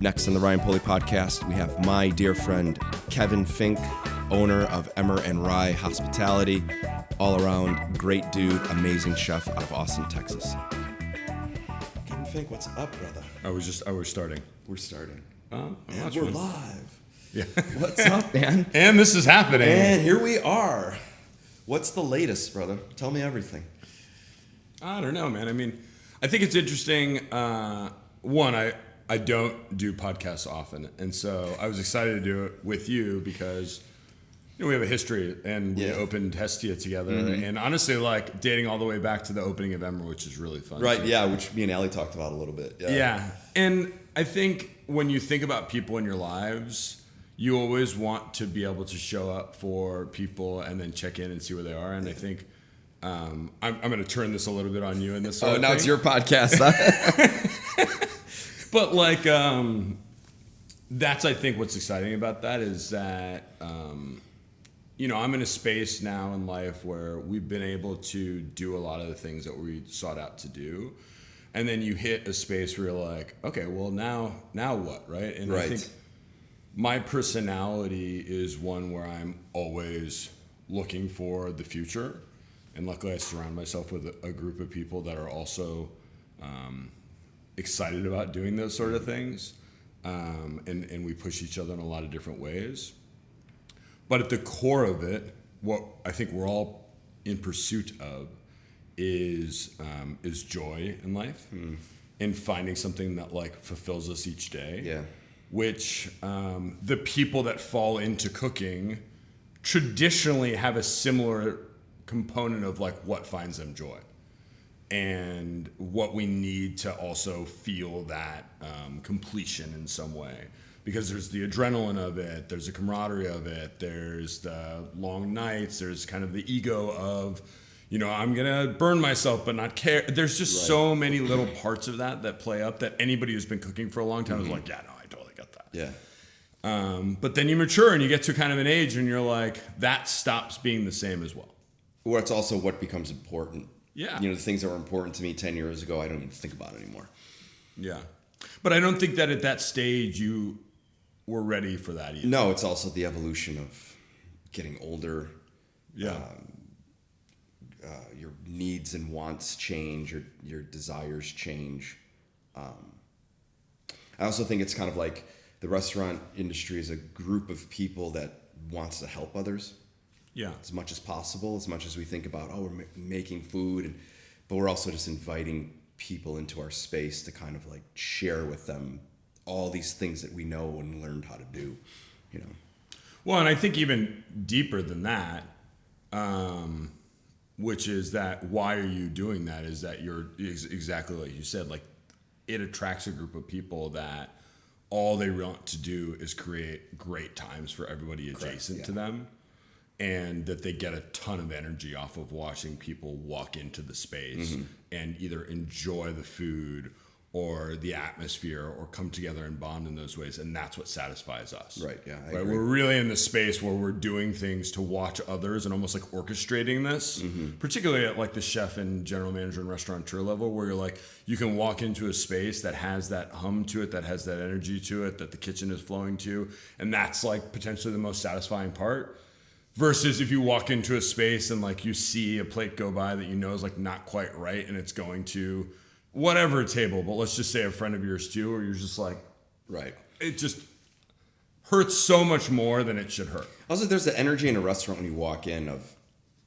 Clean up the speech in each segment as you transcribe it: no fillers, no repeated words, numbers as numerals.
next on the Ryan Pulley podcast, we have my dear friend Kevin Fink, owner of Emmer Rye Hospitality. All around great dude, amazing chef out of Austin, Texas. Kevin Fink, what's up, brother? We're starting. We're starting. And we're live. Yeah. What's up, man? And this is happening. And here we are. What's the latest, brother? Tell me everything. I don't know, man. I mean, I think it's interesting. One, I don't do podcasts often, and so I was excited to do it with you because we have a history, and we opened Hestia together, and honestly, like dating all the way back to the opening of Emmer, which is really fun. Right? too. Yeah, which me and Allie talked about a little bit. Yeah, and I think when you think about people in your lives, you always want to be able to show up for people and then check in and see where they are, and I think. I'm going to turn this a little bit on you in this. Now it's your podcast. But like, that's I think what's exciting about that is that I'm in a space now in life where we've been able to do a lot of the things that we sought out to do, and then you hit a space where you're like, okay, well now what, right? And I think my personality is one where I'm always looking for the future. And luckily, I surround myself with a group of people that are also excited about doing those sort of things. And we push each other in a lot of different ways. But at the core of it, what I think we're all in pursuit of is joy in life and finding something that like fulfills us each day. Yeah. Which the people that fall into cooking traditionally have a similar component of like what finds them joy and what we need to also feel that completion in some way, because there's the adrenaline of it, there's the camaraderie of it, there's the long nights, there's kind of the ego of I'm gonna burn myself but not care. There's just so many little parts of that play up that anybody who's been cooking for a long time is like, yeah, no, I totally get that. Yeah. But then you mature and you get to kind of an age and you're like, that stops being the same as well. Or it's also what becomes important. Yeah. The things that were important to me 10 years ago, I don't even think about anymore. Yeah. But I don't think that at that stage you were ready for that either. No, it's also the evolution of getting older. Yeah. Your needs and wants change, your desires change. I also think it's kind of like the restaurant industry is a group of people that wants to help others. Yeah. As much as possible, as much as we think about, we're making food, but we're also just inviting people into our space to kind of like share with them all these things that we know and learned how to do, Well, and I think even deeper than that, which is that why are you doing that is that you're exactly like you said, like it attracts a group of people that all they want to do is create great times for everybody adjacent to them. And that they get a ton of energy off of watching people walk into the space and either enjoy the food or the atmosphere or come together and bond in those ways. And that's what satisfies us. Right, yeah. I agree. We're really in the space where we're doing things to watch others and almost like orchestrating this, particularly at like the chef and general manager and restaurateur level, where you're like, you can walk into a space that has that hum to it, that has that energy to it, that the kitchen is flowing to. And that's like potentially the most satisfying part. Versus if you walk into a space and like you see a plate go by that is like not quite right and it's going to whatever table, but let's just say a friend of yours too, or you're just like, it just hurts so much more than it should hurt. Also, there's the energy in a restaurant when you walk in of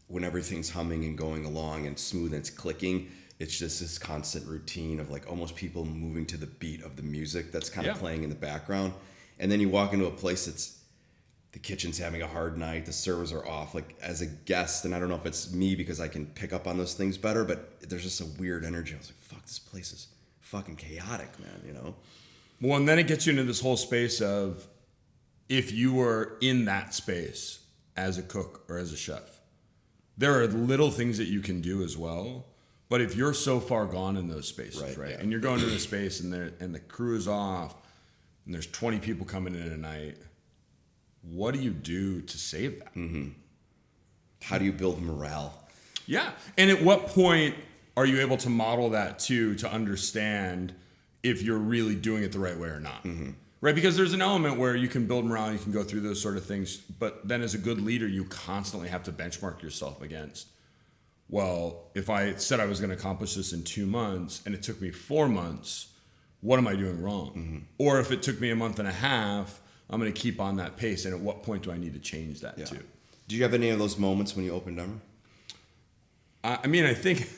when everything's humming and going along and smooth and it's clicking. It's just this constant routine of like almost people moving to the beat of the music that's kind of playing in the background. And then you walk into a place that's the kitchen's having a hard night, the servers are off. Like as a guest, and I don't know if it's me because I can pick up on those things better, but there's just a weird energy. I was like, fuck, this place is fucking chaotic, man, Well, and then it gets you into this whole space of if you were in that space as a cook or as a chef, there are little things that you can do as well. But if you're so far gone in those spaces, right? And you're going to the space and the crew is off and there's 20 people coming in a night, what do you do to save that? How do you build morale? Yeah. And at what point are you able to model that too, to understand if you're really doing it the right way or not. Right? Because there's an element where you can build morale, you can go through those sort of things, but then as a good leader, you constantly have to benchmark yourself against, well, if I said I was going to accomplish this in 2 months and it took me 4 months, what am I doing wrong? Or if it took me a month and a half, I'm going to keep on that pace. And at what point do I need to change that to? Do you have any of those moments when you opened Emmer? I mean, I think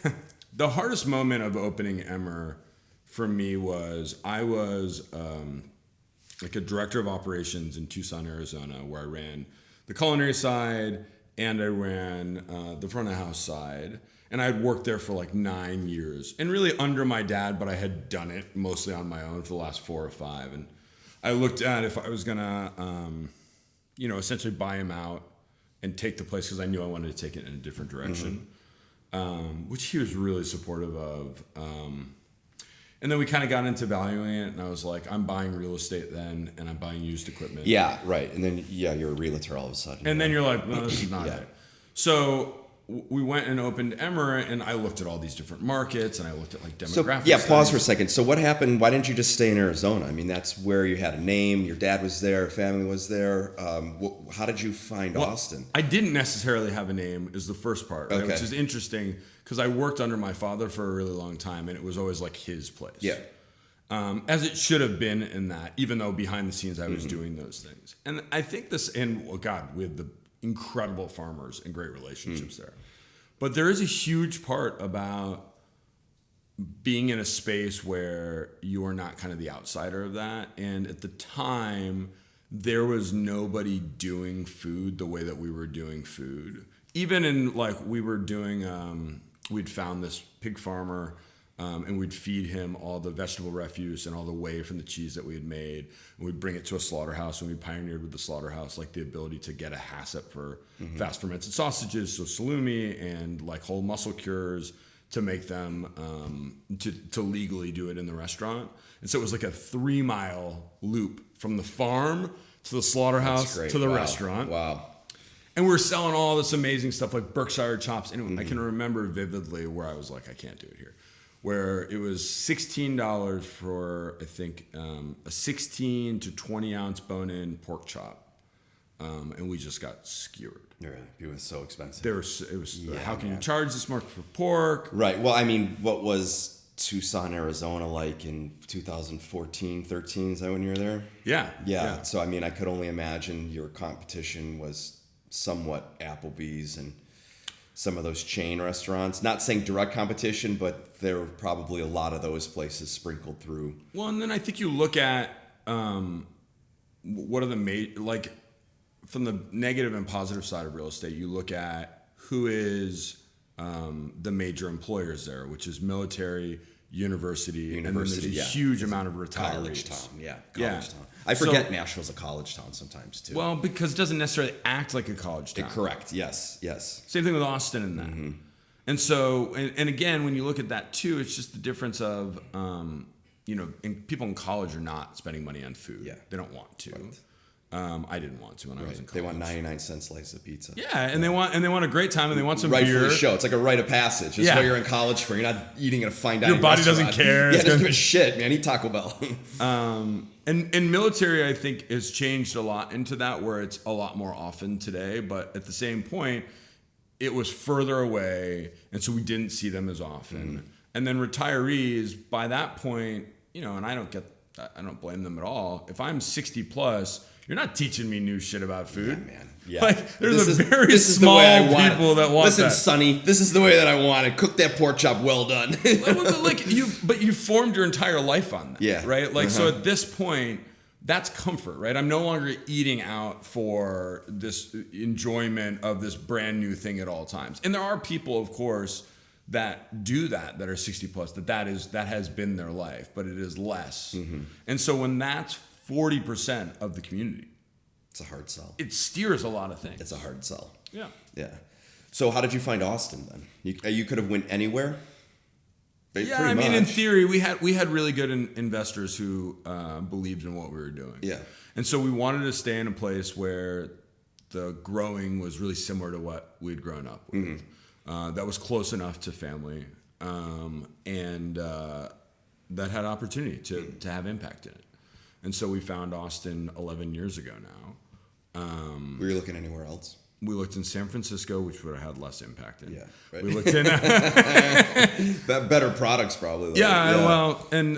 the hardest moment of opening Emmer for me was I was like a director of operations in Tucson, Arizona, where I ran the culinary side and I ran the front of house side. And I had worked there for like 9 years and really under my dad, but I had done it mostly on my own for the last 4 or 5. And I looked at if I was going to, essentially buy him out and take the place because I knew I wanted to take it in a different direction, which he was really supportive of. And then we kind of got into valuing it, and I was like, I'm buying real estate then, and I'm buying used equipment. Yeah, right. And then, you're a realtor all of a sudden. And then you're like, no, this is not it. So we went and opened Emmer, and I looked at all these different markets, and I looked at like demographics. So, pause for a second. So what happened? Why didn't you just stay in Arizona? I mean, that's where you had a name. Your dad was there. Family was there. How did you find Austin? I didn't necessarily have a name is the first part, right? Which is interesting because I worked under my father for a really long time, and it was always like his place. Yeah. As it should have been in that, even though behind the scenes I was doing those things. And I think this, and God, we had the incredible farmers and great relationships there. But there is a huge part about being in a space where you are not kind of the outsider of that. And at the time, there was nobody doing food the way that we were doing food. Even in like we were doing, we'd found this pig farmer and we'd feed him all the vegetable refuse and all the whey from the cheese that we had made. And we'd bring it to a slaughterhouse, and we pioneered with the slaughterhouse like the ability to get a HACCP for fast fermented sausages, so salumi and like whole muscle cures to make them to legally do it in the restaurant. And so it was like a 3-mile loop from the farm to the slaughterhouse to the restaurant. Wow. And we're selling all this amazing stuff like Berkshire chops. And I can remember vividly where I was like, I can't do it here. Where it was $16 for, I think, a 16 to 20 ounce bone-in pork chop. And we just got skewered. Right. It was so expensive. How can you charge this much for pork? Right. Well, I mean, what was Tucson, Arizona like in 2014, 13? Is that when you were there? Yeah. So, I mean, I could only imagine your competition was somewhat Applebee's and some of those chain restaurants. Not saying direct competition, but there were probably a lot of those places sprinkled through. Well, and then I think you look at what are the like from the negative and positive side of real estate, you look at who is the major employers there, which is military, university, and then there's a huge amount of retirees. College town, college town. I forget Nashville's a college town sometimes too. Well, because it doesn't necessarily act like a college town. Correct. Yes. Same thing with Austin and that. And so, and again, when you look at that too, it's just the difference of, people in college are not spending money on food. Yeah. They don't want to. Right. I didn't want to when I was in college. They want 99-cent slice of pizza. Yeah, and they want a great time, and they want some beer. Rightfully so. It's like a rite of passage. It's what you're in college for. You're not eating at a fine dining restaurant. Your body restaurant. doesn't care. Yeah, it doesn't give a shit, man. Eat Taco Bell. And military, I think, has changed a lot into that, where it's a lot more often today. But at the same point, it was further away, and so we didn't see them as often. And then retirees, by that point, and I don't blame them at all. If I'm 60 plus, you're not teaching me new shit about food. Yeah, man. Yeah. Like, there's very small people that want that. Listen, Sonny, this is the way that I want it. Cook that pork chop well done. But you formed your entire life on that. Yeah. Right? Like, so at this point, that's comfort, right? I'm no longer eating out for this enjoyment of this brand new thing at all times. And there are people, of course, that do that are 60 plus, that has been their life, but it is less. And so when that's 40% of the community, it's a hard sell. It steers a lot of things. It's a hard sell. Yeah. So how did you find Austin then? You could have went anywhere. Yeah, I mean, in theory, we had really good investors who believed in what we were doing. Yeah. And so we wanted to stay in a place where the growing was really similar to what we'd grown up with. That was close enough to family, and that had opportunity to have impact in it. And so we found Austin 11 years ago now. Were you looking anywhere else? We looked in San Francisco, which would have had less impact in. Yeah, right. We looked in better products probably. Yeah, well, and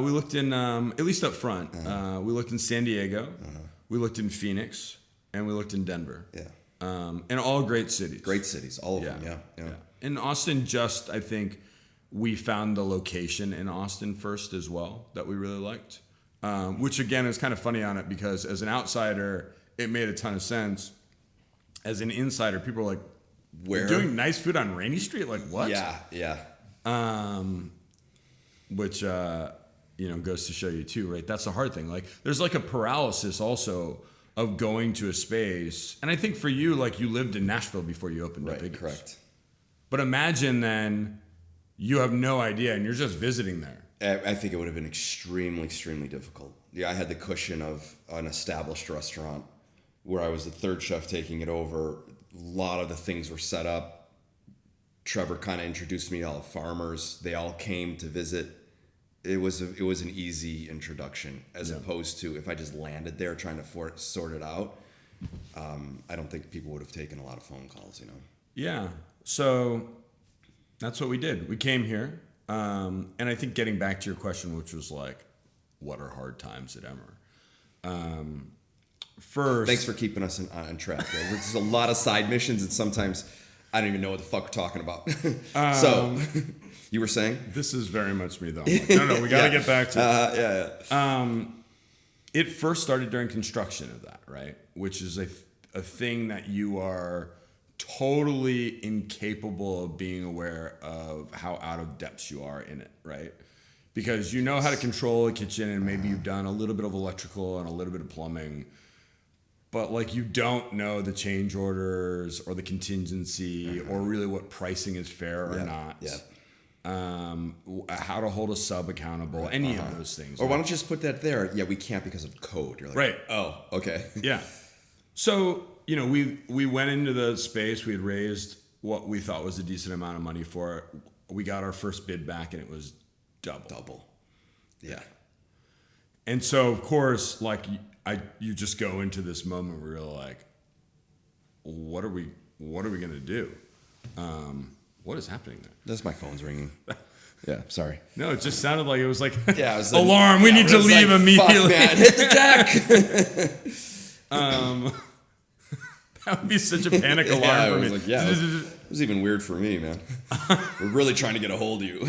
we looked in at least up front. We looked in San Diego, we looked in Phoenix, and we looked in Denver. Yeah, and all great cities. Great cities, all of them. Yeah. In Austin, I think we found the location in Austin first as well that we really liked, which again is kind of funny on it because as an outsider, it made a ton of sense. As an insider, people are like, "We're doing nice food on Rainy Street." Like what? Yeah. Which goes to show you too, right? That's the hard thing. Like, there's like a paralysis also of going to a space, and I think for you, like you lived in Nashville before you opened up. Right, correct. But imagine then you have no idea, and you're just visiting there. I think it would have been extremely, extremely difficult. Yeah, I had the cushion of an established restaurant where I was the third chef taking it over. A lot of the things were set up. Trevor kind of introduced me to all the farmers. They all came to visit. It was an easy introduction as opposed to if I just landed there trying to sort it out. I don't think people would have taken a lot of phone calls, Yeah. So that's what we did. We came here. And I think getting back to your question, which was like, what are hard times at Emmer? First, thanks for keeping us on track. There's a lot of side missions, and sometimes I don't even know what the fuck we're talking about. So, you were saying? This is very much me, though. Like, no, we got to get back to it. It first started during construction of that, right? Which is a thing that you are totally incapable of being aware of how out of depth you are in it, right? Because you know how to control a kitchen, and maybe you've done a little bit of electrical and a little bit of plumbing, but like you don't know the change orders or the contingency or really what pricing is fair or not. How to hold a sub accountable, any of those things. Or why don't you just put that there? Yeah, we can't because of code. You're like, right. Oh, okay. Yeah. So, we went into the space. We had raised what we thought was a decent amount of money for it. We got our first bid back, and it was double. Yeah. And so, of course, like you just go into this moment where you're like, what are we going to do? What is happening there? That's my phone's ringing. Yeah, sorry. No, it just sounded like it was like, it was alarm. We need to leave immediately. Fuck, man, hit the jack. That would be such a panic alarm for me. Like, it was even weird for me, man. We're really trying to get a hold of you.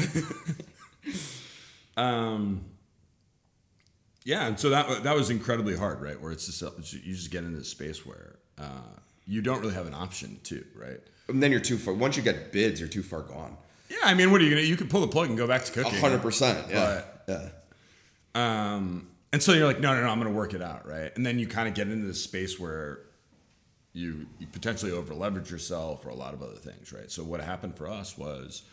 Yeah, and so that was incredibly hard, right? Where it's just you just get into this space where you don't really have an option to, right? And then you're too far. Once you get bids, you're too far gone. Yeah, I mean, what are you gonna? You can pull the plug and go back to cooking. 100%. Yeah. And so you're like, no, I'm gonna work it out, right? And then you kind of get into this space where you potentially over leverage yourself or a lot of other things, right? So what happened for us was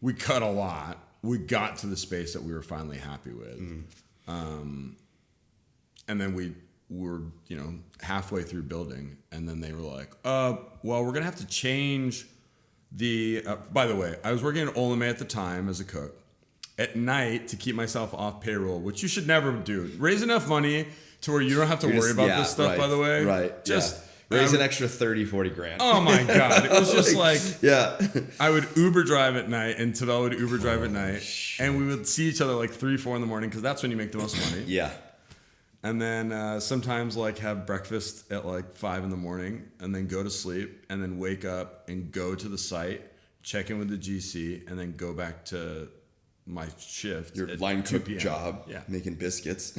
we cut a lot. We got to the space that we were finally happy with. And then we were, halfway through building, and then they were like, well, we're going to have to change the, by the way, I was working at Olame at the time as a cook. At night, to keep myself off payroll, which you should never do. Raise enough money to where you don't have to worry about this stuff, by the way. Right. Just raise an extra 30, 40 grand. Oh my God. It was just like, yeah. I would Uber drive at night, and Tavel would Uber drive at night. And we would see each other like 3, 4 in the morning, because that's when you make the most money. Yeah. And then sometimes like have breakfast at like 5 in the morning, and then go to sleep, and then wake up and go to the site, check in with the GC, and then go back to my shift. Your line cook job, making biscuits.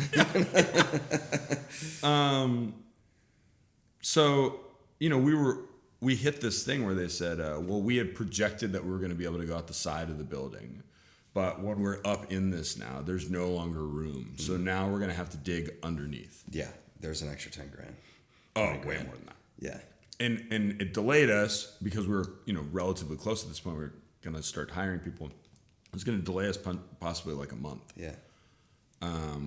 So, we hit this thing where they said, we had projected that we were going to be able to go out the side of the building. But when we're up in this now, there's no longer room. So now we're going to have to dig underneath. Yeah, there's an extra 10 grand. Oh, way more than that. Yeah. And it delayed us because we were, relatively close at this point. We were going to start hiring people. It was going to delay us possibly like a month. Yeah.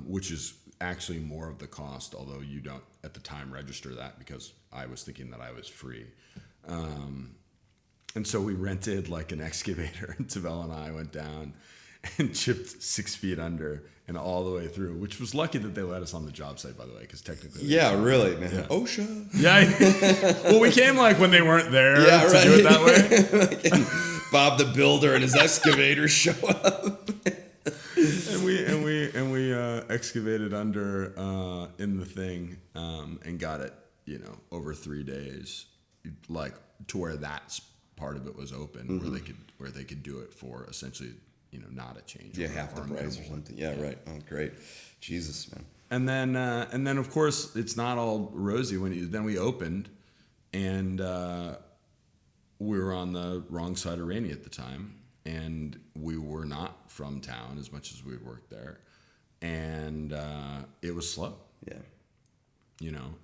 Which is actually more of the cost, although you don't at the time register that, because I was thinking that I was free. And so we rented like an excavator, and Tavel and I went down, and chipped 6 feet under and all the way through, which was lucky that they let us on the job site, by the way, because technically. Yeah, really, man. Yeah. OSHA. Yeah. Well, we came like when they weren't there to do it that way. Bob the Builder and his excavator show up. And we excavated under in the thing and got it, over 3 days, like to where that part of it was open, where they could do it for essentially, not a change. Yeah, half the price or something. Yeah, right. Oh, great. Jesus, man. And then of course it's not all rosy then we opened, and we were on the wrong side of Rainey at the time, and we were not from town as much as we had worked there, and it was slow. Yeah.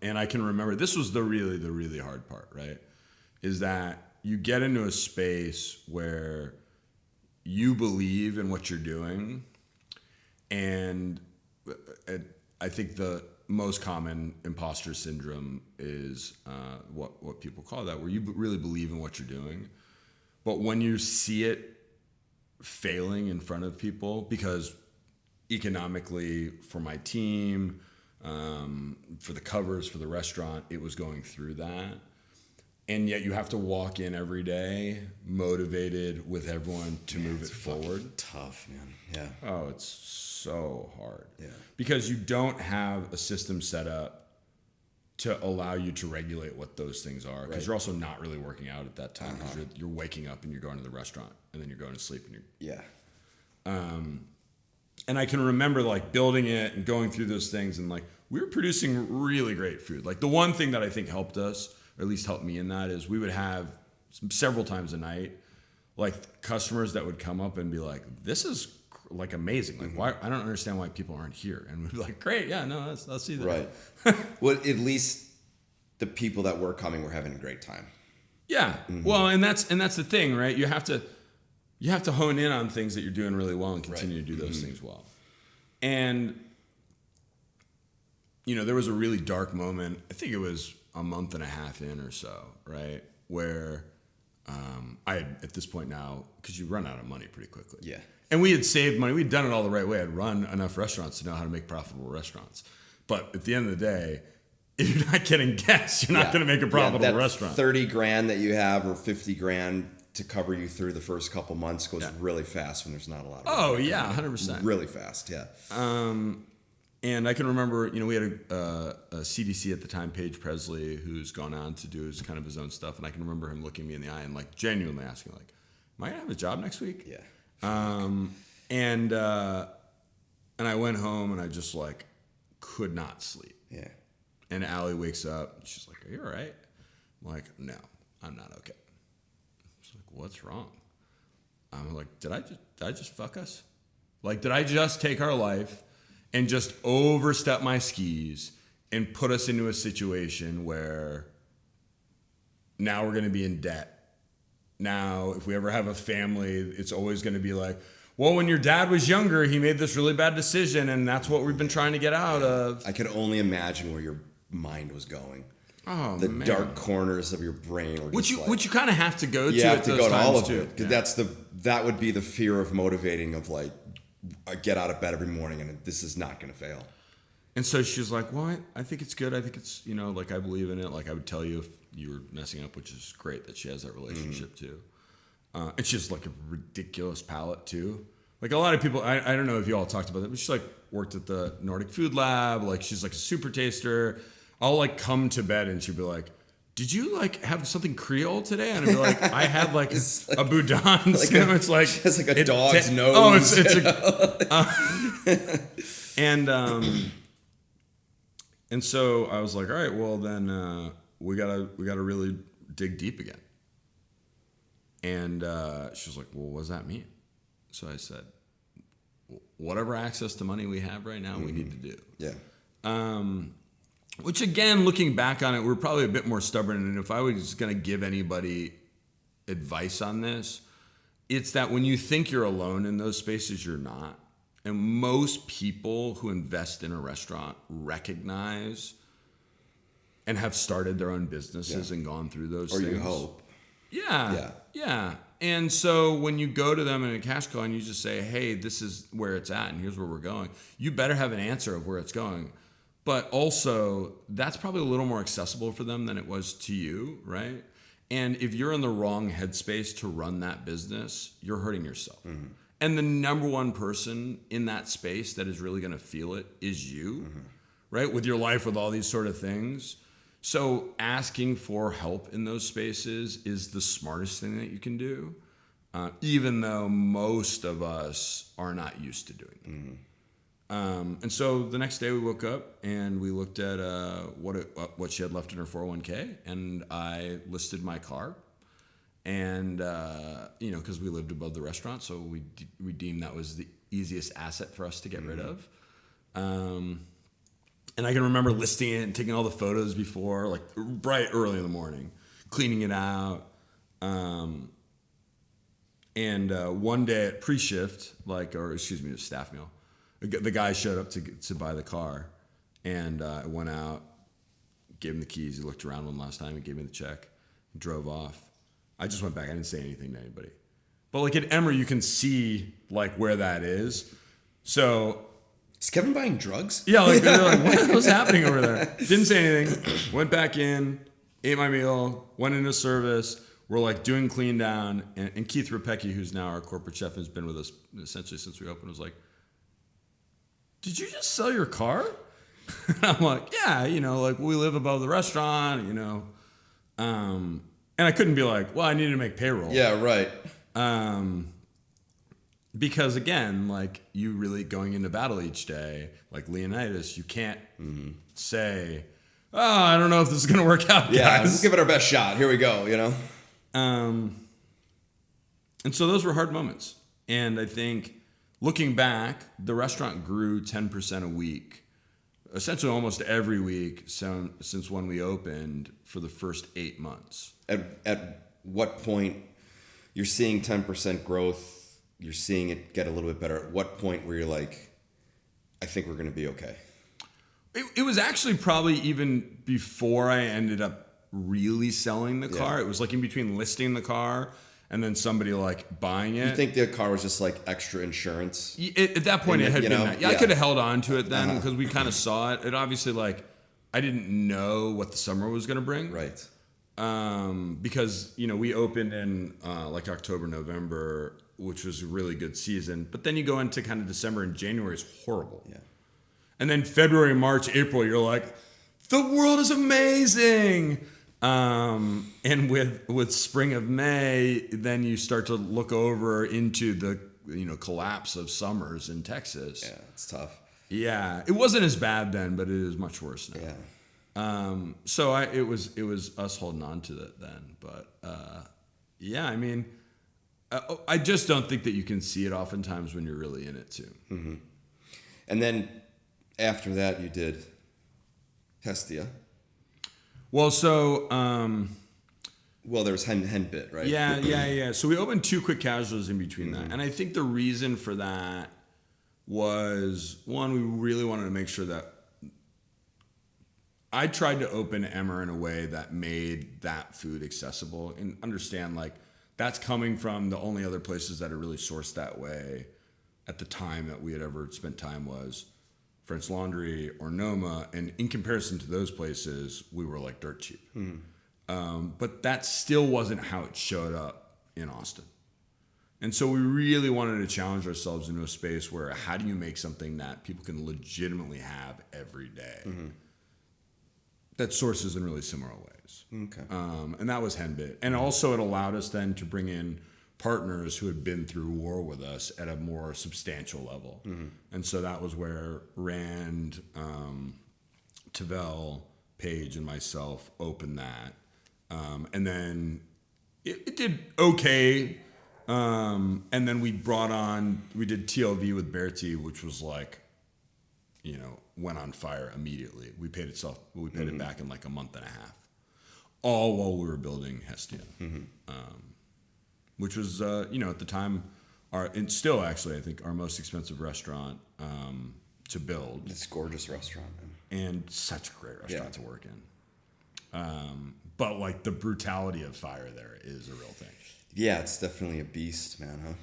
And I can remember this was the really hard part, right? Is that you get into a space where you believe in what you're doing, and I think the most common imposter syndrome is what people call that, where you really believe in what you're doing, but when you see it failing in front of people, because economically for my team, for the covers, for the restaurant, it was going through that. And yet you have to walk in every day motivated with everyone to move it forward. Tough, man. Yeah. Oh, it's so hard. Yeah. Because you don't have a system set up to allow you to regulate what those things are. Because you're also not really working out at that time. Because you're waking up and you're going to the restaurant, and then you're going to sleep and you're... Yeah. And I can remember like building it and going through those things, and like we were producing really great food. Like the one thing that I think helped us, or at least helped me in that, is we would have several times a night, like customers that would come up and be like, "This is like amazing. Like why? I don't understand why people aren't here." And we'd be like, "Great, yeah, no, let's see that." Right. Well, at least the people that were coming were having a great time. Yeah. Well, and that's the thing, right? You have to hone in on things that you're doing really well and continue to do those things well. And there was a really dark moment. I think it was a month and a half in or so, right? Where I had, at this point now, because you run out of money pretty quickly. Yeah. And we had saved money. We'd done it all the right way. I'd run enough restaurants to know how to make profitable restaurants. But at the end of the day, if you're not getting guests, you're not going to make a profitable restaurant. 30 grand that you have, or 50 grand to cover you through the first couple months, goes really fast when there's not a lot of... Oh, yeah, 100%. Really fast, yeah. And I can remember, we had a CDC at the time, Paige Presley, who's gone on to do his own stuff. And I can remember him looking me in the eye and like genuinely asking, like, "Am I gonna have a job next week?" Yeah. And I went home and I just like could not sleep. Yeah. And Allie wakes up and she's like, "Are you all right?" I'm like, "No, I'm not okay." She's like, "What's wrong?" I'm like, Did I just fuck us? Like, did I just take our life and just overstep my skis and put us into a situation where now we're going to be in debt? Now, if we ever have a family, it's always going to be like, well, when your dad was younger, he made this really bad decision, and that's what we've been trying to get out of. I could only imagine where your mind was going. Oh, the man. dark corners of your brain were just which you kind of have to go to. You have at to those go to all times of too. it. Because that would be the fear of motivating of like, I get out of bed every morning and this is not going to fail. And so she's like, "Well, I think it's good. I think it's, like I believe in it. Like I would tell you if you were messing up," which is great that she has that relationship too. And she has like a ridiculous palate too. Like a lot of people, I don't know if you all talked about that, but she's like worked at the Nordic Food Lab. Like she's like a super taster. I'll like come to bed and she'd be like, "Did you like have something Creole today?" And I'd be like, "I had like a boudin." It's like she has like a dog's nose. Oh, it's and so I was like, "All right, well then we gotta really dig deep again." And she was like, "Well, what does that mean?" So I said, "Whatever access to money we have right now, we need to do." Yeah. Which again, looking back on it, we're probably a bit more stubborn. And if I was going to give anybody advice on this, it's that when you think you're alone in those spaces, you're not. And most people who invest in a restaurant recognize and have started their own businesses and gone through those things. Or you hope. Yeah. And so when you go to them in a cash call and you just say, hey, this is where it's at and here's where we're going, you better have an answer of where it's going. But also, that's probably a little more accessible for them than it was to you, right? And if you're in the wrong headspace to run that business, you're hurting yourself. Mm-hmm. And the number one person in that space that is really going to feel it is you, right? With your life, with all these sort of things. So asking for help in those spaces is the smartest thing that you can do, even though most of us are not used to doing it. And so the next day we woke up and we looked at what she had left in her 401k, and I listed my car, and because we lived above the restaurant, so we deemed that was the easiest asset for us to get rid of. And I can remember listing it and taking all the photos before, like bright early in the morning, cleaning it out. And one day at pre-shift, a staff meal, the guy showed up to buy the car, and I went out, gave him the keys. He looked around one last time. He gave me the check, drove off. I just went back. I didn't say anything to anybody. But like at Emmer, you can see like where that is. So is Kevin buying drugs? Yeah, like they're like, what's happening over there? Didn't say anything. Went back in, ate my meal, went into service. We're like doing clean down, and Keith Rapecki, who's now our corporate chef, has been with us essentially since we opened, was like, did you just sell your car? And I'm like, yeah, like we live above the restaurant, and I couldn't be like, well, I needed to make payroll. Yeah, right. Because again, like you really going into battle each day, like Leonidas, you can't say, oh, I don't know if this is going to work out, guys. Yeah, let's give it our best shot. Here we go, And so those were hard moments. And I think looking back, the restaurant grew 10% a week, essentially almost every week since when we opened for the first 8 months. At what point you're seeing 10% growth, you're seeing it get a little bit better. At what point where you're like, I think we're going to be okay? It was actually probably even before I ended up really selling the car. It was like in between listing the car and then somebody like buying it. You think the car was just like extra insurance? At that point, it had been that. Yeah, I could have held on to it then because we kind of saw it. It obviously like I didn't know what the summer was going to bring. Right. Because we opened in like October, November, which was a really good season. But then you go into kind of December and January is horrible. Yeah. And then February, March, April, you're like, the world is amazing. And with spring of May, then you start to look over into the collapse of summers in Texas. Yeah, it's tough. Yeah, it wasn't as bad then, but it is much worse now. Yeah. So it was us holding on to that then, but yeah, I mean, I just don't think that you can see it oftentimes when you're really in it too. Mm-hmm. And then after that, you did Hestia. Well, so there was Henbit, right? Yeah. So we opened 2 quick casuals in between that, and I think the reason for that was one, we really wanted to make sure that I tried to open Emmer in a way that made that food accessible and understand like that's coming from the only other places that are really sourced that way at the time that we had ever spent time was French Laundry or Noma, and in comparison to those places, we were like dirt cheap. But that still wasn't how it showed up in Austin. And so we really wanted to challenge ourselves into a space where how do you make something that people can legitimately have every day that sources in really similar ways. Okay. And that was Henbit. And also it allowed us then to bring in partners who had been through war with us at a more substantial level. And so that was where Rand, Tavel, Paige, and myself opened that. And then it did okay. And then we did TLV with Bertie, which was like, went on fire immediately. We paid it back in like a month and a half. All while we were building Hestia. Which was, at the time, and still actually, I think, our most expensive restaurant to build. It's a gorgeous restaurant, man. And such a great restaurant to work in. But like the brutality of fire there is a real thing. Yeah, it's definitely a beast, man, huh?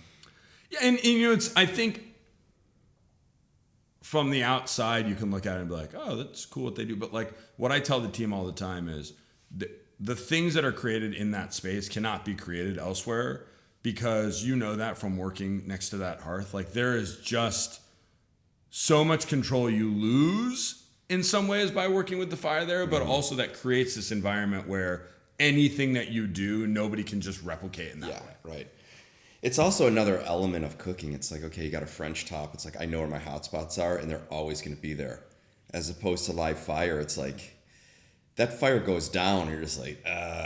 Yeah, and I think from the outside you can look at it and be like, oh, that's cool what they do. But like what I tell the team all the time is the things that are created in that space cannot be created elsewhere, because you know that from working next to that hearth. Like there is just so much control you lose in some ways by working with the fire there, but also that creates this environment where anything that you do, nobody can just replicate in that way. Right. It's also another element of cooking. It's like, okay, you got a French top. It's like, I know where my hot spots are and they're always going to be there. As opposed to live fire, it's like, that fire goes down and you're just like,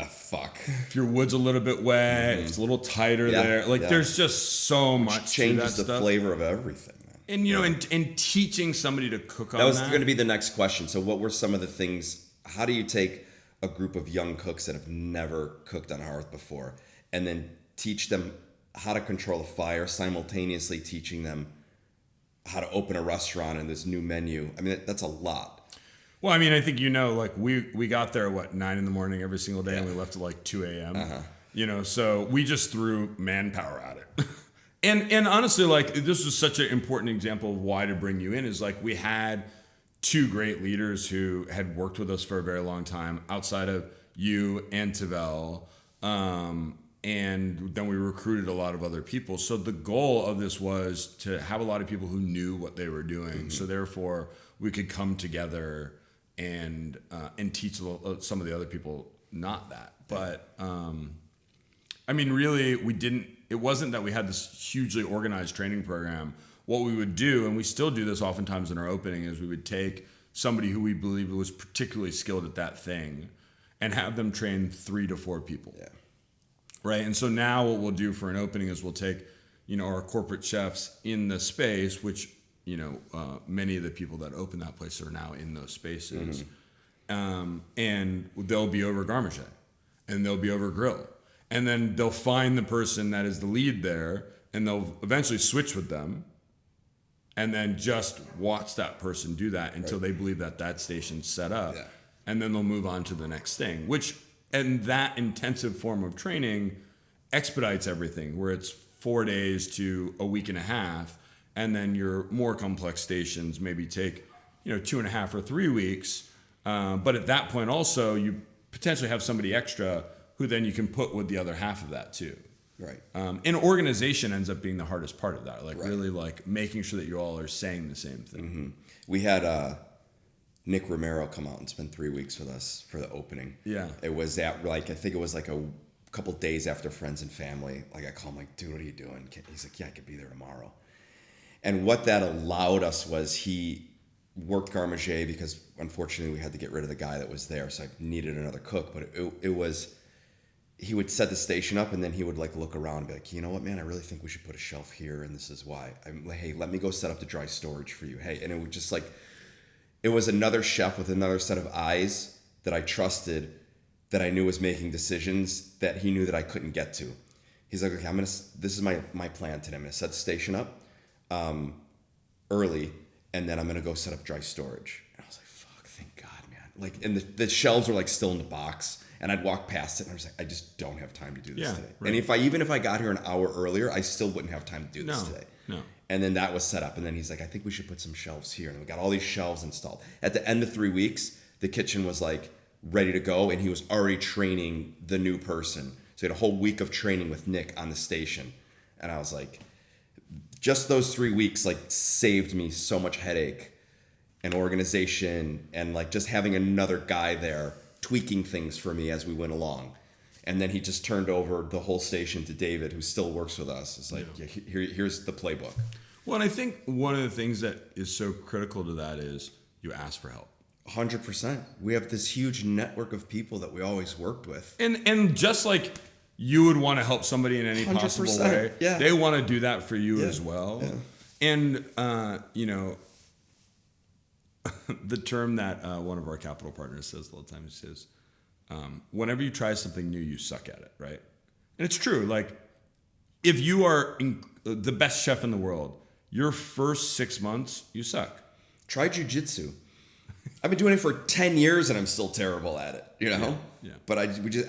fuck. If your wood's a little bit wet, if it's a little tighter there. Like there's just so much changes to that the stuff. Flavor of everything. And and teaching somebody to cook on that was going to be the next question. So what were some of the things, how do you take a group of young cooks that have never cooked on a hearth before and then teach them how to control a fire, simultaneously teaching them how to open a restaurant and this new menu? I mean, that's a lot. Well, I mean, I think, like we got there at 9 a.m. every single day and we left at like 2 a.m. So we just threw manpower at it. And honestly, like this was such an important example of why to bring you in, is like we had two great leaders who had worked with us for a very long time outside of you and Tavel. And then we recruited a lot of other people. So the goal of this was to have a lot of people who knew what they were doing. Mm-hmm. So therefore we could come together and teach some of the other people not that. But I mean, really, it wasn't that we had this hugely organized training program. What we would do, and we still do this oftentimes in our opening, is we would take somebody who we believe was particularly skilled at that thing and have them train 3 to 4 people. Yeah. Right. And so now what we'll do for an opening is we'll take, our corporate chefs in the space, which, many of the people that open that place are now in those spaces. Mm-hmm. And they'll be over garde manger and they'll be over grill. And then they'll find the person that is the lead there and they'll eventually switch with them and then just watch that person do that until they believe that station's set up. Yeah. And then they'll move on to the next thing, and that intensive form of training expedites everything, where it's 4 days to a week and a half. And then your more complex stations maybe take, 2.5 or 3 weeks. But at that point also, you potentially have somebody extra who then you can put with the other half of that too. Right. And organization ends up being the hardest part of that. Really like making sure that you all are saying the same thing. Mm-hmm. We had Nick Romero come out and spend 3 weeks with us for the opening. Yeah. It was I think it was like a couple days after Friends and Family. Like I call him like, dude, what are you doing? He's like, yeah, I could be there tomorrow. And what that allowed us was he worked garde manger because unfortunately we had to get rid of the guy that was there. So I needed another cook, but it was, he would set the station up and then he would like look around and be like, you know what, man, I really think we should put a shelf here. And this is why. I'm like, hey, let me go set up the dry storage for you. Hey. And it was just like, it was another chef with another set of eyes that I trusted, that I knew was making decisions that he knew that I couldn't get to. He's like, okay, this is my plan today. I'm going to set the station up early, and then I'm going to go set up dry storage. And I was like, fuck, thank God, man. Like, and the shelves were like still in the box, and I'd walk past it, and I was like, I just don't have time to do this today. Right. And even if I got here an hour earlier, I still wouldn't have time to do this today. No. And then that was set up. And then he's like, I think we should put some shelves here. And we got all these shelves installed. At the end of 3 weeks, the kitchen was like ready to go. And he was already training the new person. So he had a whole week of training with Nick on the station. And I was like, just those 3 weeks like saved me so much headache and organization and like just having another guy there tweaking things for me as we went along. And then he just turned over the whole station to David, who still works with us. It's like, here's the playbook. Well, and I think one of the things that is so critical to that is you ask for help. 100%. We have this huge network of people that we always worked with. And just like you would want to help somebody in any possible way, they want to do that for you as well. Yeah. And, the term that one of our capital partners says all the time, he says, whenever you try something new, you suck at it, right? And it's true. Like, if you are the best chef in the world, your first 6 months, you suck. Try jujitsu. I've been doing it for 10 years and I'm still terrible at it, Yeah. But I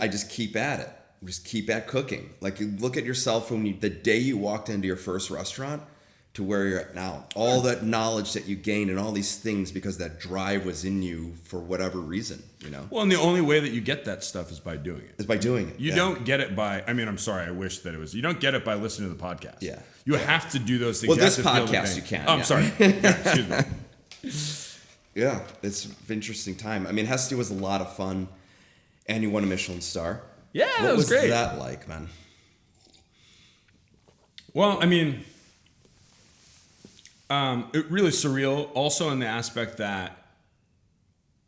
just keep at it. just keep at cooking. Like, you look at yourself from the day you walked into your first restaurant to where you're at now. All that knowledge that you gained and all these things because that drive was in you for whatever reason, you know? Well, and the only way that you get that stuff is by doing it. Is by doing it. You don't get it by, I mean, I'm sorry, I wish that it was, you don't get it by listening to the podcast. Yeah. You have to do those things. Well, You have this to feel the podcast pain. you can. Oh, I'm yeah. sorry. Yeah, excuse me. Yeah, it's an interesting time. I mean, Hestia was a lot of fun, and you won a Michelin star. Yeah, what that was great. What was that like, man? Well, I mean, it really surreal. Also, in the aspect that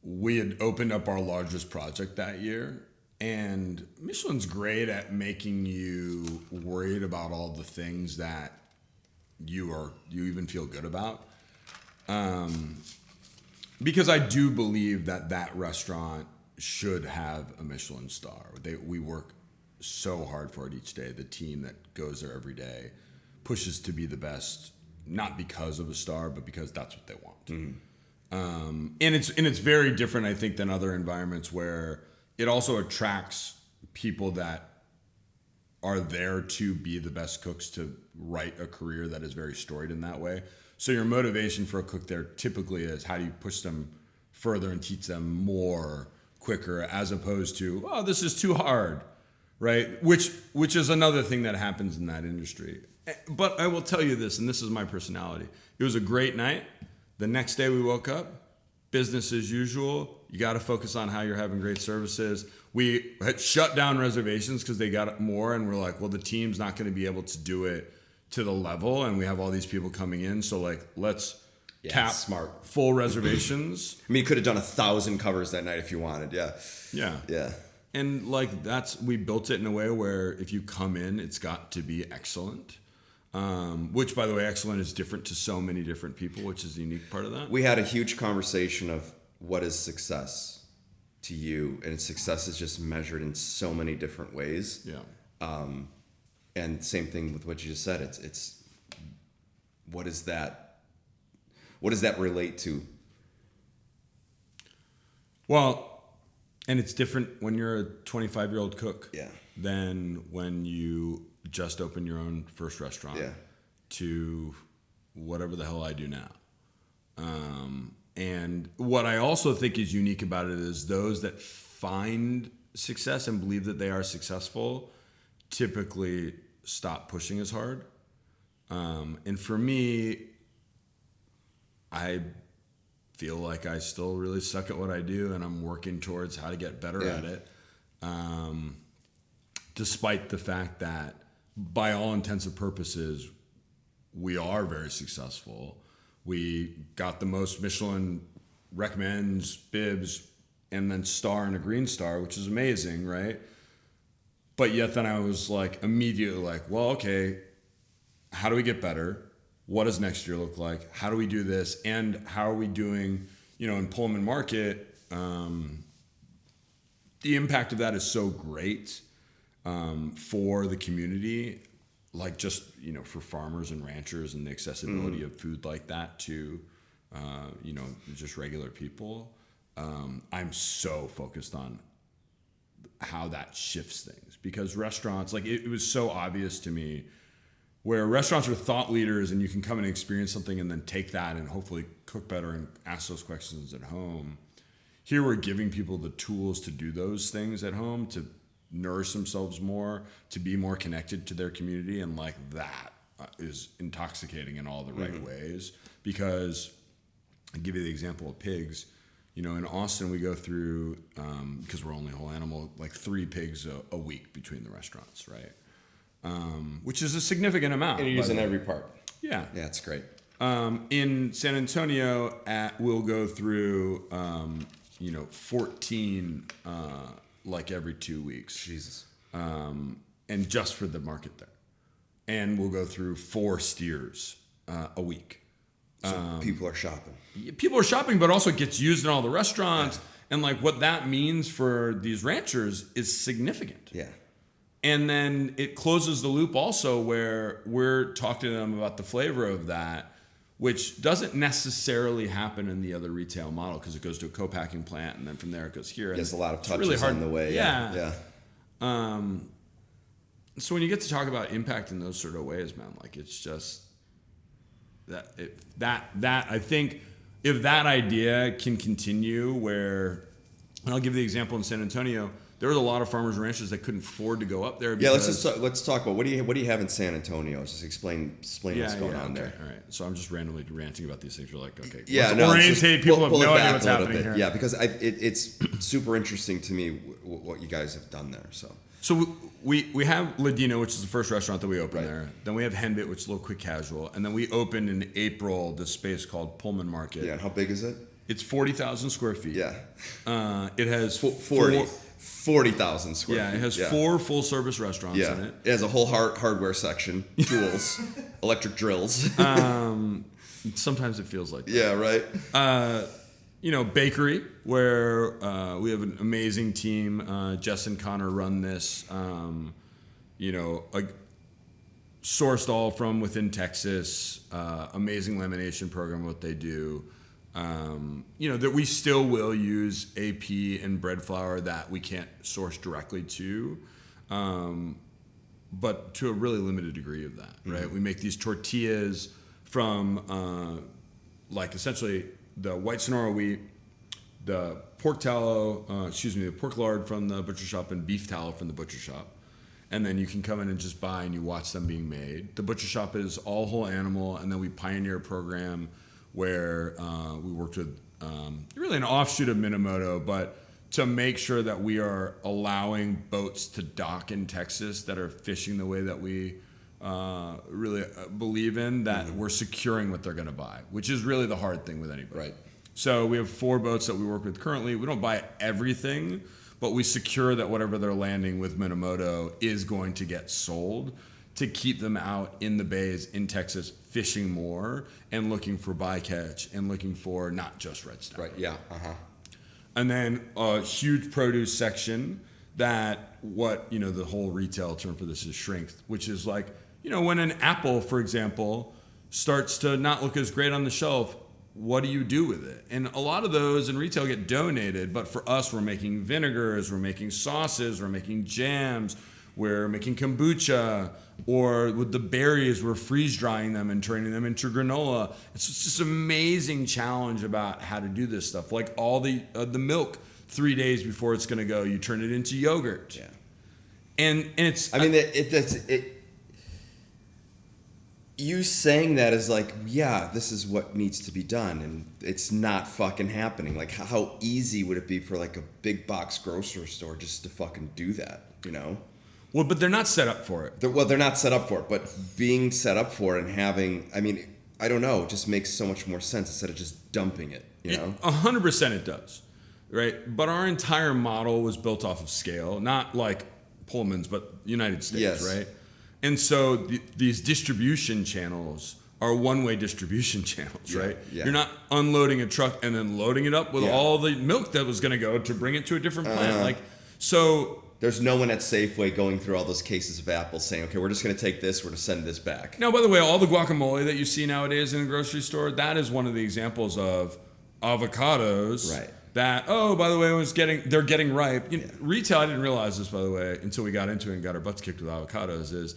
we had opened up our largest project that year, and Michelin's great at making you worried about all the things that you even feel good about. Because I do believe that restaurant should have a Michelin star. We work so hard for it each day. The team that goes there every day pushes to be the best, not because of a star, but because that's what they want. Mm-hmm. And it's very different, I think, than other environments where it also attracts people that are there to be the best cooks, to write a career that is very storied in that way. So your motivation for a cook there typically is how do you push them further and teach them more quicker, as opposed to, oh, this is too hard, right? Which is another thing that happens in that industry. But I will tell you this, and this is my personality. It was a great night. The next day we woke up, business as usual. You got to focus on how you're having great services. We had shut down reservations because they got more, and we're like, well, the team's not going to be able to do it to the level, and we have all these people coming in, so like let's cap smart full reservations. I mean, you could have done 1,000 covers that night if you wanted. Yeah. And like we built it in a way where if you come in, it's got to be excellent. Which, by the way, excellent is different to so many different people, which is the unique part of that. We had a huge conversation of what is success to you, and success is just measured in so many different ways. Yeah. And same thing with what you just said. It's what is that? What does that relate to? Well, and it's different when you're a 25-year-old cook. Yeah. Than when you just open your own first restaurant. Yeah. To whatever the hell I do now. And what I also think is unique about it is those that find success and believe that they are successful typically stop pushing as hard. And for me, I feel like I still really suck at what I do, and I'm working towards how to get better at it. Despite the fact that by all intents and purposes, we are very successful. We got the most Michelin recommends, bibs, and then star and a green star, which is amazing, right? But yet then I was like immediately like, well, okay, how do we get better? What does next year look like? How do we do this? And how are we doing, in Pullman Market? The impact of that is so great for the community, like just, for farmers and ranchers and the accessibility of food like that to, just regular people. I'm so focused on how that shifts things, because restaurants, like it was so obvious to me where restaurants are thought leaders and you can come and experience something and then take that and hopefully cook better and ask those questions at home. Here we're giving people the tools to do those things at home, to nourish themselves more, to be more connected to their community. And like that is intoxicating in all the right ways, because I'll give you the example of pigs. In Austin, we go through, because we're only whole animal, like 3 pigs a week between the restaurants, right? Which is a significant amount. And you're using every part. Yeah. Yeah, it's great. In San Antonio, we'll go through, 14 like every 2 weeks. Jesus. And just for the market there. And we'll go through 4 steers a week. So people are shopping. People are shopping, but also it gets used in all the restaurants. And like what that means for these ranchers is significant. Yeah. And then it closes the loop also where we're talking to them about the flavor of that, which doesn't necessarily happen in the other retail model, because it goes to a co-packing plant and then from there it goes here. There's a lot of touches really hard on the way. Yeah. So when you get to talk about impact in those sort of ways, man, like it's just that I think if that idea can continue where, and I'll give the example in San Antonio, there was a lot of farmers and ranchers that couldn't afford to go up there. Yeah, let's talk about what do you have in San Antonio? Just explain what's going on there. All right. So I'm just randomly ranting about these things. You're like, okay, orientate people have no idea what's happening here. Yeah, because it's super interesting to me what you guys have done there. So we have Ladino, which is the first restaurant that we opened there. Then we have Henbit, which is a little quick casual. And then we opened in April this space called Pullman Market. Yeah, and how big is it? It's 40,000 square feet. Yeah. It has 40,000 square feet. Yeah, it has 4 full-service restaurants in it. It has a whole hardware section, tools, electric drills. Sometimes it feels like that. Yeah, right. Bakery, where we have an amazing team. Jess and Connor run this. Sourced all from within Texas. Amazing lamination program, what they do. That we still will use AP and bread flour that we can't source directly to, but to a really limited degree of that, right? We make these tortillas from essentially the white Sonora wheat, the pork tallow, the pork lard from the butcher shop and beef tallow from the butcher shop. And then you can come in and just buy and you watch them being made. The butcher shop is all whole animal, and then we pioneer a program where we worked with really an offshoot of Minamoto, but to make sure that we are allowing boats to dock in Texas that are fishing the way that we really believe in, that we're securing what they're going to buy, which is really the hard thing with anybody. Right. So we have 4 boats that we work with currently. We don't buy everything, but we secure that whatever they're landing with Minamoto is going to get sold, to keep them out in the bays in Texas fishing more and looking for bycatch and looking for not just red snapper. Right, yeah, And then a huge produce section that the whole retail term for this is shrink, which is like, when an apple, for example, starts to not look as great on the shelf, what do you do with it? And a lot of those in retail get donated, but for us, we're making vinegars, we're making sauces, we're making jams, we're making kombucha, or with the berries, we're freeze drying them and turning them into granola. It's just this amazing challenge about how to do this stuff. Like all the milk, 3 days before it's going to go, you turn it into yogurt. Yeah. And it's. I mean, you saying that is like, yeah, this is what needs to be done, and it's not fucking happening. Like, how easy would it be for like a big box grocery store just to fucking do that? Well, but they're not set up for it. They're not set up for it, but being set up for it and having, I don't know, just makes so much more sense instead of just dumping it, 100% it does, right? But our entire model was built off of scale, not like Pullman's, but United States, right? And so these distribution channels are one-way distribution channels, right? Yeah. You're not unloading a truck and then loading it up with all the milk that was going to go to bring it to a different plant. There's no one at Safeway going through all those cases of apples saying, okay, we're just going to take this, we're going to send this back. Now, by the way, all the guacamole that you see nowadays in a grocery store, that is one of the examples of avocados. Right. That, by the way, they're getting ripe. Retail, I didn't realize this, by the way, until we got into it and got our butts kicked with avocados, is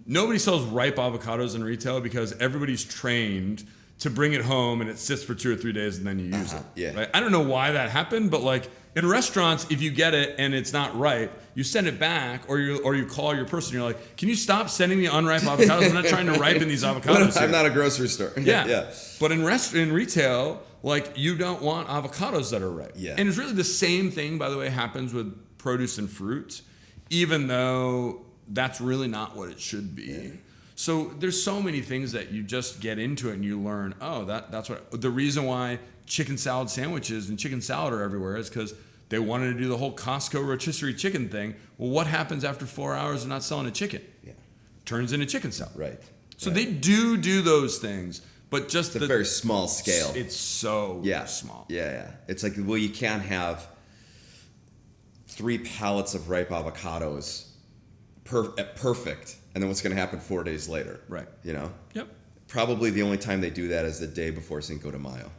nobody sells ripe avocados in retail because everybody's trained to bring it home and it sits for 2 or 3 days and then you use it. Yeah. Right? I don't know why that happened, but like in restaurants, if you get it and it's not ripe, you send it back, or you call your person. You're like, can you stop sending me unripe avocados? I'm not trying to ripen these avocados. I'm not a grocery store. Yeah. But in retail, like you don't want avocados that are ripe. Yeah. And it's really the same thing, by the way, happens with produce and fruit, even though that's really not what it should be. Yeah. So there's so many things that you just get into it and you learn, that's what the reason why chicken salad sandwiches and chicken salad are everywhere is because they wanted to do the whole Costco rotisserie chicken thing. Well, what happens after 4 hours of not selling a chicken? Yeah. Turns into chicken salad. Right. So they do those things, but just it's a very small scale. It's so small. Yeah. It's like, well, you can't have 3 pallets of ripe avocados perfect, and then what's going to happen 4 days later? Right. Yep. Probably the only time they do that is the day before Cinco de Mayo.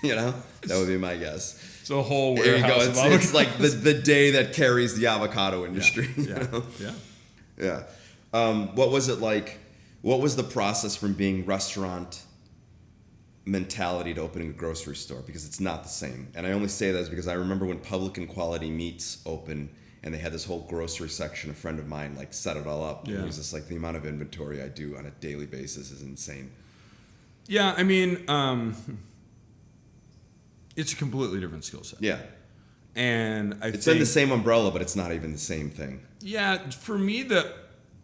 That would be my guess. It's a whole warehouse. There you go. It's like the day that carries the avocado industry. Yeah. What was it like? What was the process from being restaurant mentality to opening a grocery store? Because it's not the same. And I only say that because I remember when Public and Quality Meats opened and they had this whole grocery section. A friend of mine like set it all up. Yeah. It was just like the amount of inventory I do on a daily basis is insane. Yeah, I mean, it's a completely different skill set. Yeah. And it's in the same umbrella, but it's not even the same thing. Yeah, for me, the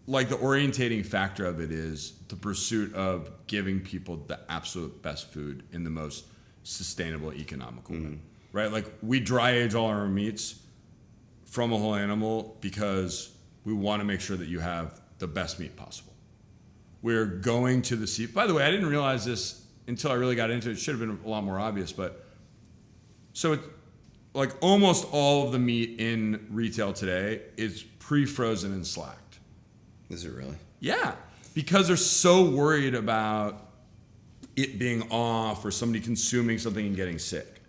orientating factor of it is the pursuit of giving people the absolute best food in the most sustainable, economical way. Right? Like, we dry age all our meats from a whole animal because we want to make sure that you have the best meat possible. We're going to the sea. By the way, I didn't realize this until I really got into it. It should have been a lot more obvious, but so it's like almost all of the meat in retail today is pre-frozen and slacked. Is it really? Yeah, because they're so worried about it being off or somebody consuming something and getting sick.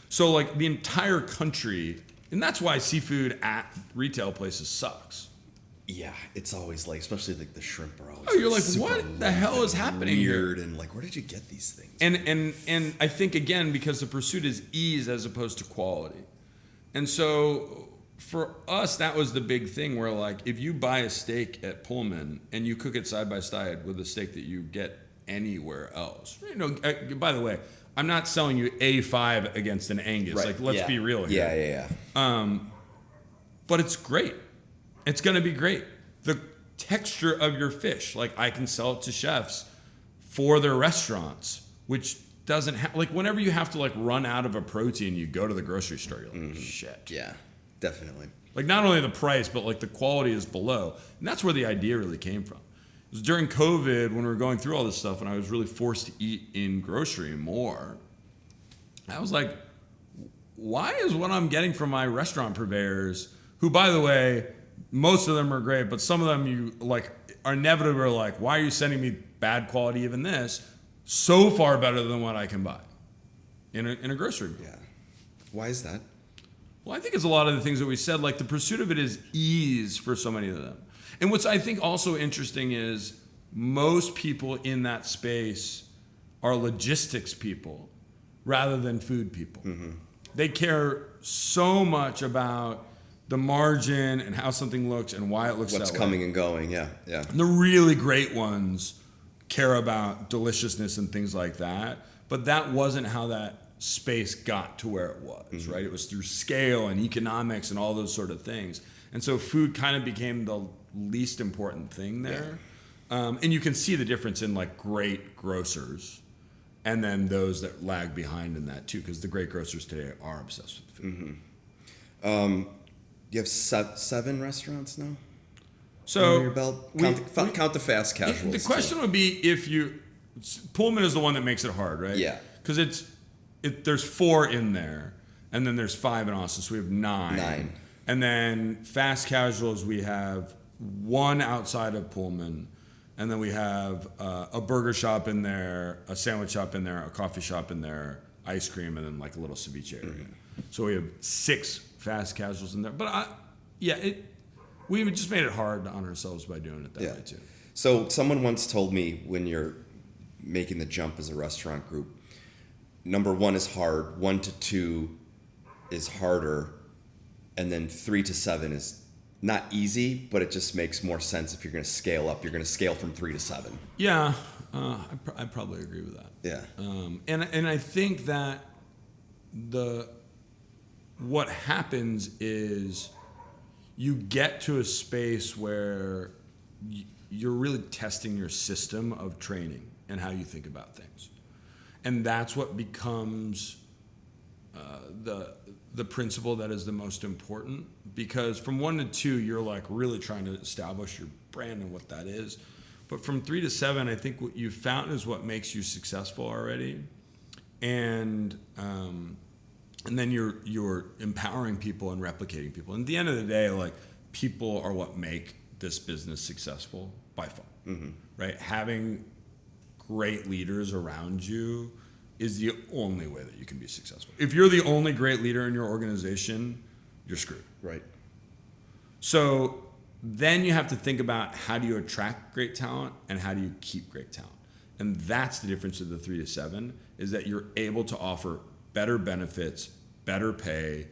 So like the entire country, and that's why seafood at retail places sucks. Yeah, it's always like, especially like the shrimp are always. Oh, you're like, super what the hell is happening weird here? And like, where did you get these things? And I think again because the pursuit is ease as opposed to quality, and so for us that was the big thing where like if you buy a steak at Pullman and you cook it side by side with a steak that you get anywhere else, you know. By the way, I'm not selling you A5 against an Angus. Right. Like, let's be real here. Yeah. But it's great. It's going to be great. The texture of your fish, like I can sell it to chefs for their restaurants, which doesn't have, like whenever you have to like run out of a protein, you go to the grocery store, you're like, shit. Yeah, definitely. Like not only the price, but like the quality is below. And that's where the idea really came from. It was during COVID when we were going through all this stuff and I was really forced to eat in grocery more. I was like, why is what I'm getting from my restaurant purveyors, who by the way, most of them are great, but some of them you like are inevitably like, why are you sending me bad quality even this? So far better than what I can buy in a grocery. Yeah. Why is that? Well, I think it's a lot of the things that we said, like the pursuit of it is ease for so many of them. And what's I think also interesting is most people in that space are logistics people rather than food people. They care so much about the margin and how something looks and why it looks What's that way. coming and going, yeah. And the really great ones care about deliciousness and things like that, but that wasn't how that space got to where it was, right? It was through scale and economics and all those sort of things. And so food kind of became the least important thing there. Yeah. And you can see the difference in like great grocers and then those that lag behind in that too, because the great grocers today are obsessed with food. You have 7 restaurants now? So under your belt? Count the fast casuals. The question would be if you Pullman is the one that makes it hard, right? Yeah. Because there's 4 in there, and then there's 5 in Austin, so we have 9. And then fast casuals, we have 1 outside of Pullman, and then we have a burger shop in there, a sandwich shop in there, a coffee shop in there, ice cream, and then like a little ceviche area. So we have 6 fast casuals in there. But we just made it hard on ourselves by doing it that way too. So someone once told me when you're making the jump as a restaurant group, number 1 is hard, 1 to 2 is harder, and then 3 to 7 is not easy, but it just makes more sense if you're going to scale up. You're going to scale from 3 to 7. Yeah, I probably agree with that. Yeah. And I think that what happens is you get to a space where you're really testing your system of training and how you think about things. And that's what becomes the principle that is the most important, because from 1 to 2, you're like really trying to establish your brand and what that is. But from 3 to 7, I think what you've found is what makes you successful already. And then you're empowering people and replicating people. And at the end of the day, like people are what make this business successful by far, right? Having great leaders around you is the only way that you can be successful. If you're the only great leader in your organization, you're screwed. Right. So then you have to think about how do you attract great talent and how do you keep great talent. And that's the difference of the 3 to 7, is that you're able to offer better benefits, better pay,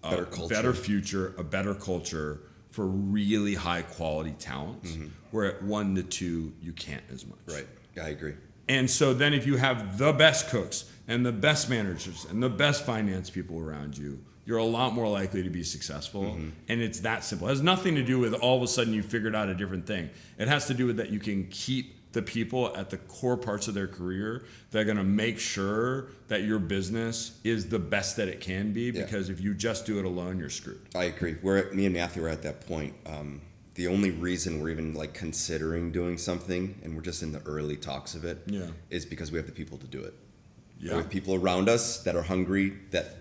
better culture, better future, a better culture for really high quality talents. Where at 1 to 2, you can't as much. Right. I agree. And so then if you have the best cooks and the best managers and the best finance people around you, you're a lot more likely to be successful. And it's that simple. It has nothing to do with all of a sudden you figured out a different thing. It has to do with that you can keep the people at the core parts of their career that are going to make sure that your business is the best that it can be, because if you just do it alone, you're screwed. I agree. Me and Matthew are at that point. The only reason we're even like considering doing something, and we're just in the early talks of it, is because we have the people to do it. We have people around us that are hungry, that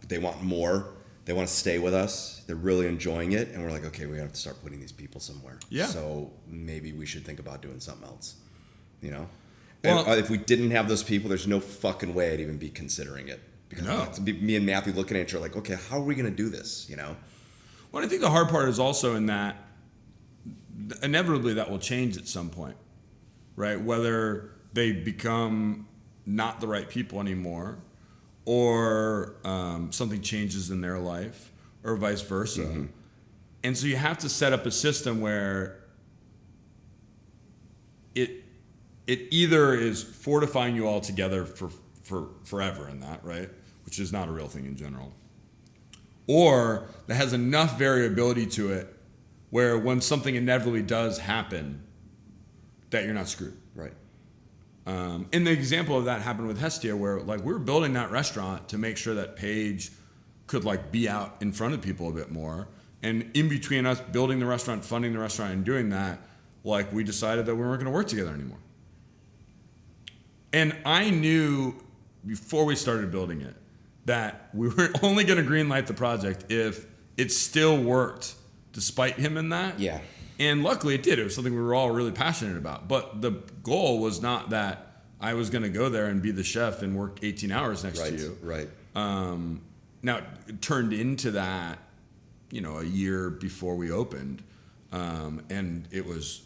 they want more. They want to stay with us. They're really enjoying it. And we're like, okay, we have to start putting these people somewhere. Yeah. So maybe we should think about doing something else, you know? Well, and if we didn't have those people, there's no fucking way I'd even be considering it. Because me and Matthew looking at each other like, okay, how are we going to do this, you know? Well, I think the hard part is also in that inevitably that will change at some point, right? Whether they become not the right people anymore, or something changes in their life, or vice versa. And so you have to set up a system where it either is fortifying you all together for forever in that, right? Which is not a real thing in general. Or that has enough variability to it where when something inevitably does happen, that you're not screwed. Right. And the example of that happened with Hestia, where like we were building that restaurant to make sure that Paige could like be out in front of people a bit more. And in between us building the restaurant, funding the restaurant, and doing that, like we decided that we weren't going to work together anymore. And I knew before we started building it that we were only going to greenlight the project if it still worked, despite him in that. Yeah. And luckily it did. It was something we were all really passionate about. But the goal was not that I was going to go there and be the chef and work 18 hours next to you. Right. Now, it turned into that, a year before we opened. And it was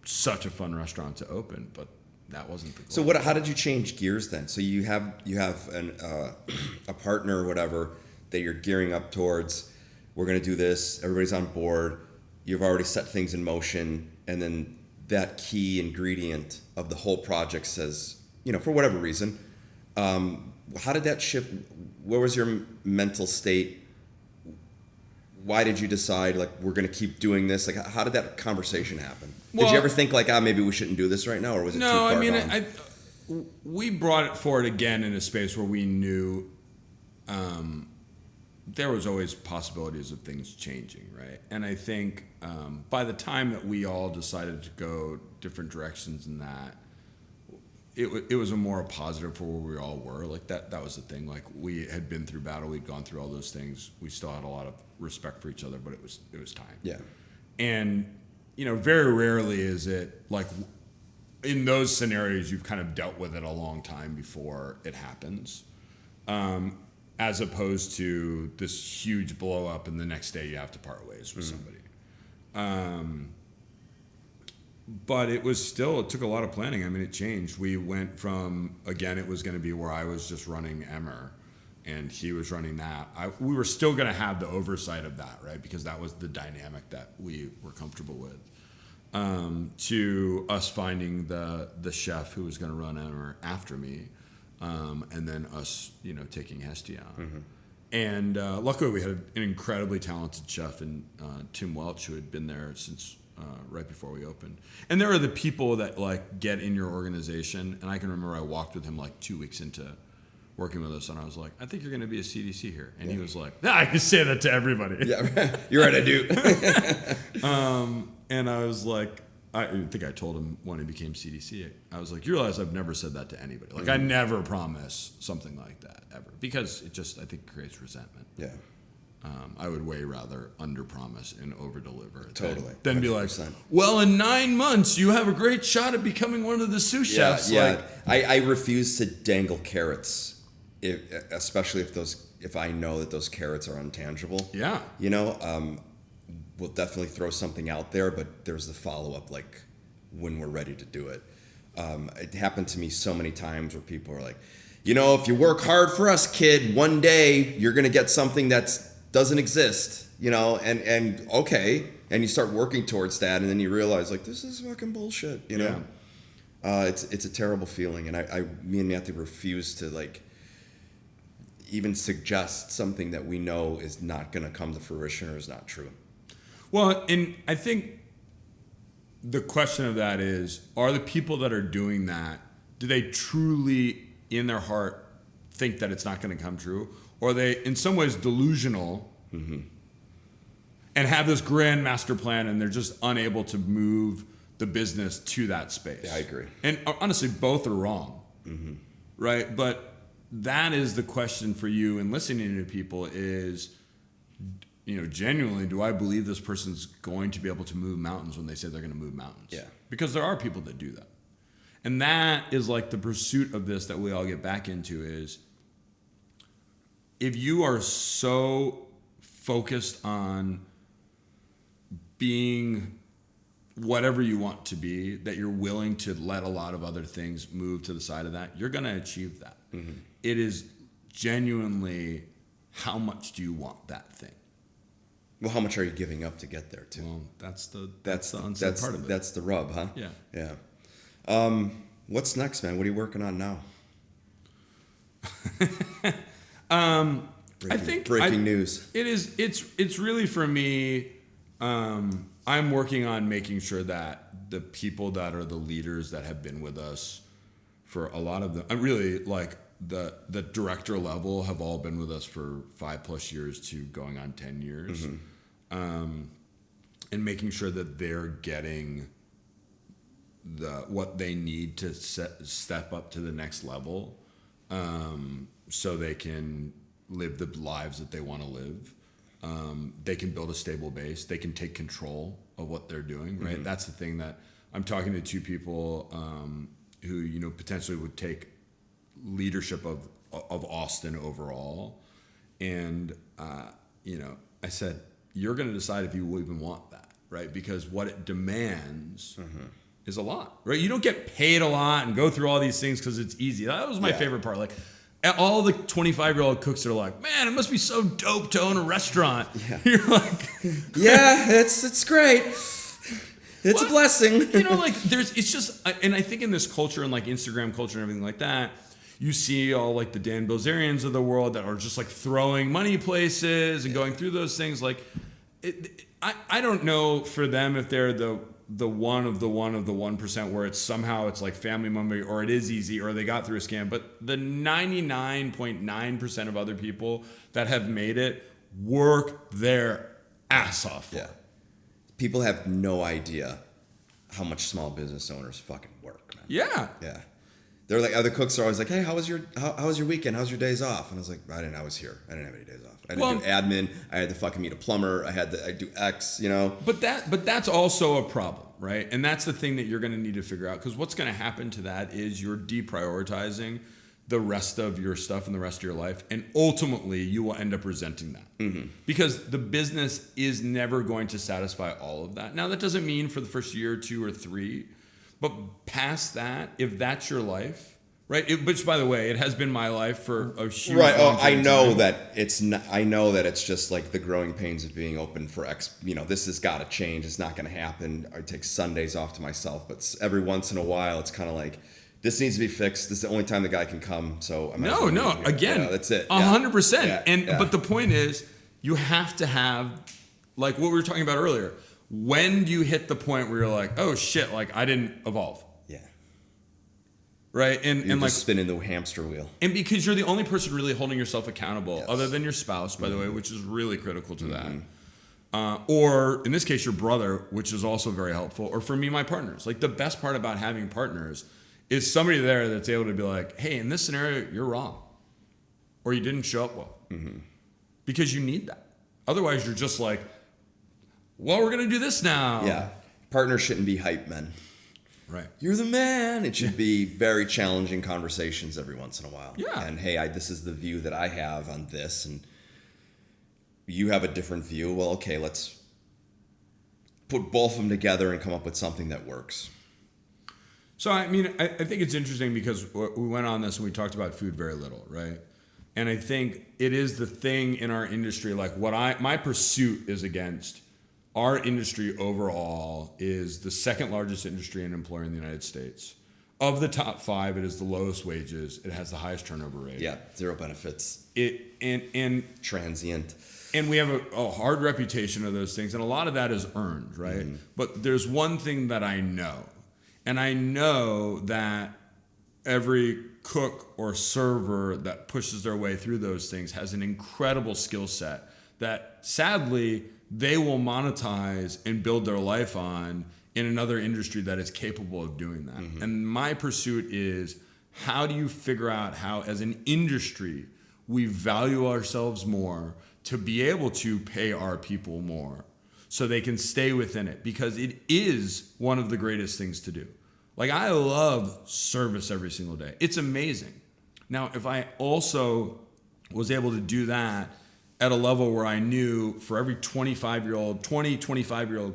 such a fun restaurant to open, but that wasn't the goal. So how did you change gears then? So you have a partner or whatever that you're gearing up towards. We're going to do this. Everybody's on board. You've already set things in motion, and then that key ingredient of the whole project says, for whatever reason, how did that shift? What was your mental state? Why did you decide, like, we're going to keep doing this? Like, how did that conversation happen? Did you ever think, like, maybe we shouldn't do this right now, or was it too far gone? We brought it forward again in a space where we knew there was always possibilities of things changing, right? And I think by the time that we all decided to go different directions in that, it was a more positive for where we all were. Like that was the thing. Like we had been through battle, we'd gone through all those things. We still had a lot of respect for each other, but it was time. Yeah. And very rarely is it like in those scenarios you've kind of dealt with it a long time before it happens. As opposed to this huge blow up and the next day you have to part ways with somebody. But it took a lot of planning. I mean, it changed. We went from, again, it was going to be where I was just running Emmer and he was running that. We were still going to have the oversight of that, right? Because that was the dynamic that we were comfortable with. To us finding the chef who was going to run Emmer after me. And then us, taking Hestia on. And luckily we had an incredibly talented chef in Tim Welch, who had been there since right before we opened. And there are the people that like get in your organization. And I can remember I walked with him like 2 weeks into working with us, and I was like, I think you're going to be a CDC here. And he was like, I can say that to everybody. Yeah, you're right, I do. And I was like, I think I told him when he became CDC, I was like, you realize I've never said that to anybody. Like, I never promise something like that, ever. Because it just, I think, creates resentment. Yeah. I would way rather under-promise and over-deliver. Totally. Than be like, well, in 9 months, you have a great shot at becoming one of the sous chefs. Yeah, I refuse to dangle carrots, especially if I know that those carrots are intangible. Yeah. we'll definitely throw something out there, but there's the follow-up, like when we're ready to do it. It happened to me so many times where people are like, if you work hard for us, kid, one day you're going to get something that doesn't exist, and okay. And you start working towards that, and then you realize, like, this is fucking bullshit, Yeah. It's a terrible feeling, and me and Matthew refuse to, like, even suggest something that we know is not going to come to fruition or is not true. Well, and I think the question of that is, are the people that are doing that, do they truly, in their heart, think that it's not going to come true? Or are they, in some ways, delusional and have this grand master plan and they're just unable to move the business to that space? Yeah, I agree. And honestly, both are wrong, right? But that is the question for you in listening to people is, genuinely, do I believe this person's going to be able to move mountains when they say they're going to move mountains? Yeah. Because there are people that do that. And that is like the pursuit of this that we all get back into is, if you are so focused on being whatever you want to be, that you're willing to let a lot of other things move to the side of that, you're going to achieve that. It is genuinely, how much do you want that thing? Well, how much are you giving up to get there, too? Well, that's the unseen part of it. That's the rub, huh? Yeah. Yeah. What's next, man? What are you working on now? Breaking news. It's really, for me, I'm working on making sure that the people that are the leaders that have been with us for a lot of them, I'm really like the director level have all been with us for 5+ years to going on 10 years. And making sure that they're getting what they need to step up to the next level, so they can live the lives that they want to live. They can build a stable base. They can take control of what they're doing, right? That's the thing that I'm talking to 2 people who, potentially would take leadership of Austin overall. And, I said, you're going to decide if you will even want that, right? Because what it demands is a lot, right? You don't get paid a lot and go through all these things because it's easy. That was my favorite part. Like, all the 25-year-old cooks are like, man, it must be so dope to own a restaurant. Yeah. You're like, yeah, it's great. It's a blessing. It's just, and I think in this culture and like Instagram culture and everything like that, you see all like the Dan Bilzerians of the world that are just like throwing money places and going through those things. Like, I don't know for them if they're the 1% where it's like family money, or it is easy, or they got through a scam. But the 99.9% of other people that have made it work their ass off for. Yeah. People have no idea how much small business owners fucking work, man. Yeah. Yeah. They're like, other cooks are always like, hey, how was your weekend? How's your days off? And I was like, I was here. I didn't have any days off. I had to do admin. I had to fucking meet a plumber. I do X, But that's also a problem, right? And that's the thing that you're going to need to figure out, because what's going to happen to that is you're deprioritizing the rest of your stuff and the rest of your life, and ultimately you will end up resenting that, because the business is never going to satisfy all of that. Now, that doesn't mean for the first year, 2 or 3, but past that, if that's your life, right? Which, by the way, it has been my life for a huge right. Oh, I know that it's not, I know that it's just like the growing pains of being open for this has got to change. It's not going to happen. I take Sundays off to myself, but every once in a while, it's kind of like, this needs to be fixed. This is the only time the guy can come. So again, that's it. 100%. But the point is, you have to have, like what we were talking about earlier. When do you hit the point where you're like, oh shit, like I didn't evolve? Yeah. Right? And just like spinning the hamster wheel. And because you're the only person really holding yourself accountable, other than your spouse, by the way, which is really critical to that. Or in this case, your brother, which is also very helpful. Or for me, my partners. Like, the best part about having partners is somebody there that's able to be like, hey, in this scenario, you're wrong. Or you didn't show up well. Because you need that. Otherwise, you're just like, well, we're going to do this now. Yeah. Partners shouldn't be hype men. Right. You're the man. It should be very challenging conversations every once in a while. Yeah. And hey, this is the view that I have on this, and you have a different view. Well, okay, let's put both of them together and come up with something that works. So, I mean, I think it's interesting because we went on this and we talked about food very little, right? And I think it is the thing in our industry, like my pursuit is against our industry overall is the second largest industry and employer in the United States. Of the top 5, it is the lowest wages. It has the highest turnover rate. Yeah, zero benefits. And transient. And we have a hard reputation of those things, and a lot of that is earned, right? Mm-hmm. But there's one thing that I know, and I know that every cook or server that pushes their way through those things has an incredible skill set that sadly they will monetize and build their life on in another industry that is capable of doing that. Mm-hmm. And my pursuit is, how do you figure out how, as an industry, we value ourselves more to be able to pay our people more so they can stay within it? Because it is one of the greatest things to do. Like, I love service every single day. It's amazing. Now, if I also was able to do that at a level where I knew for every 25-year-old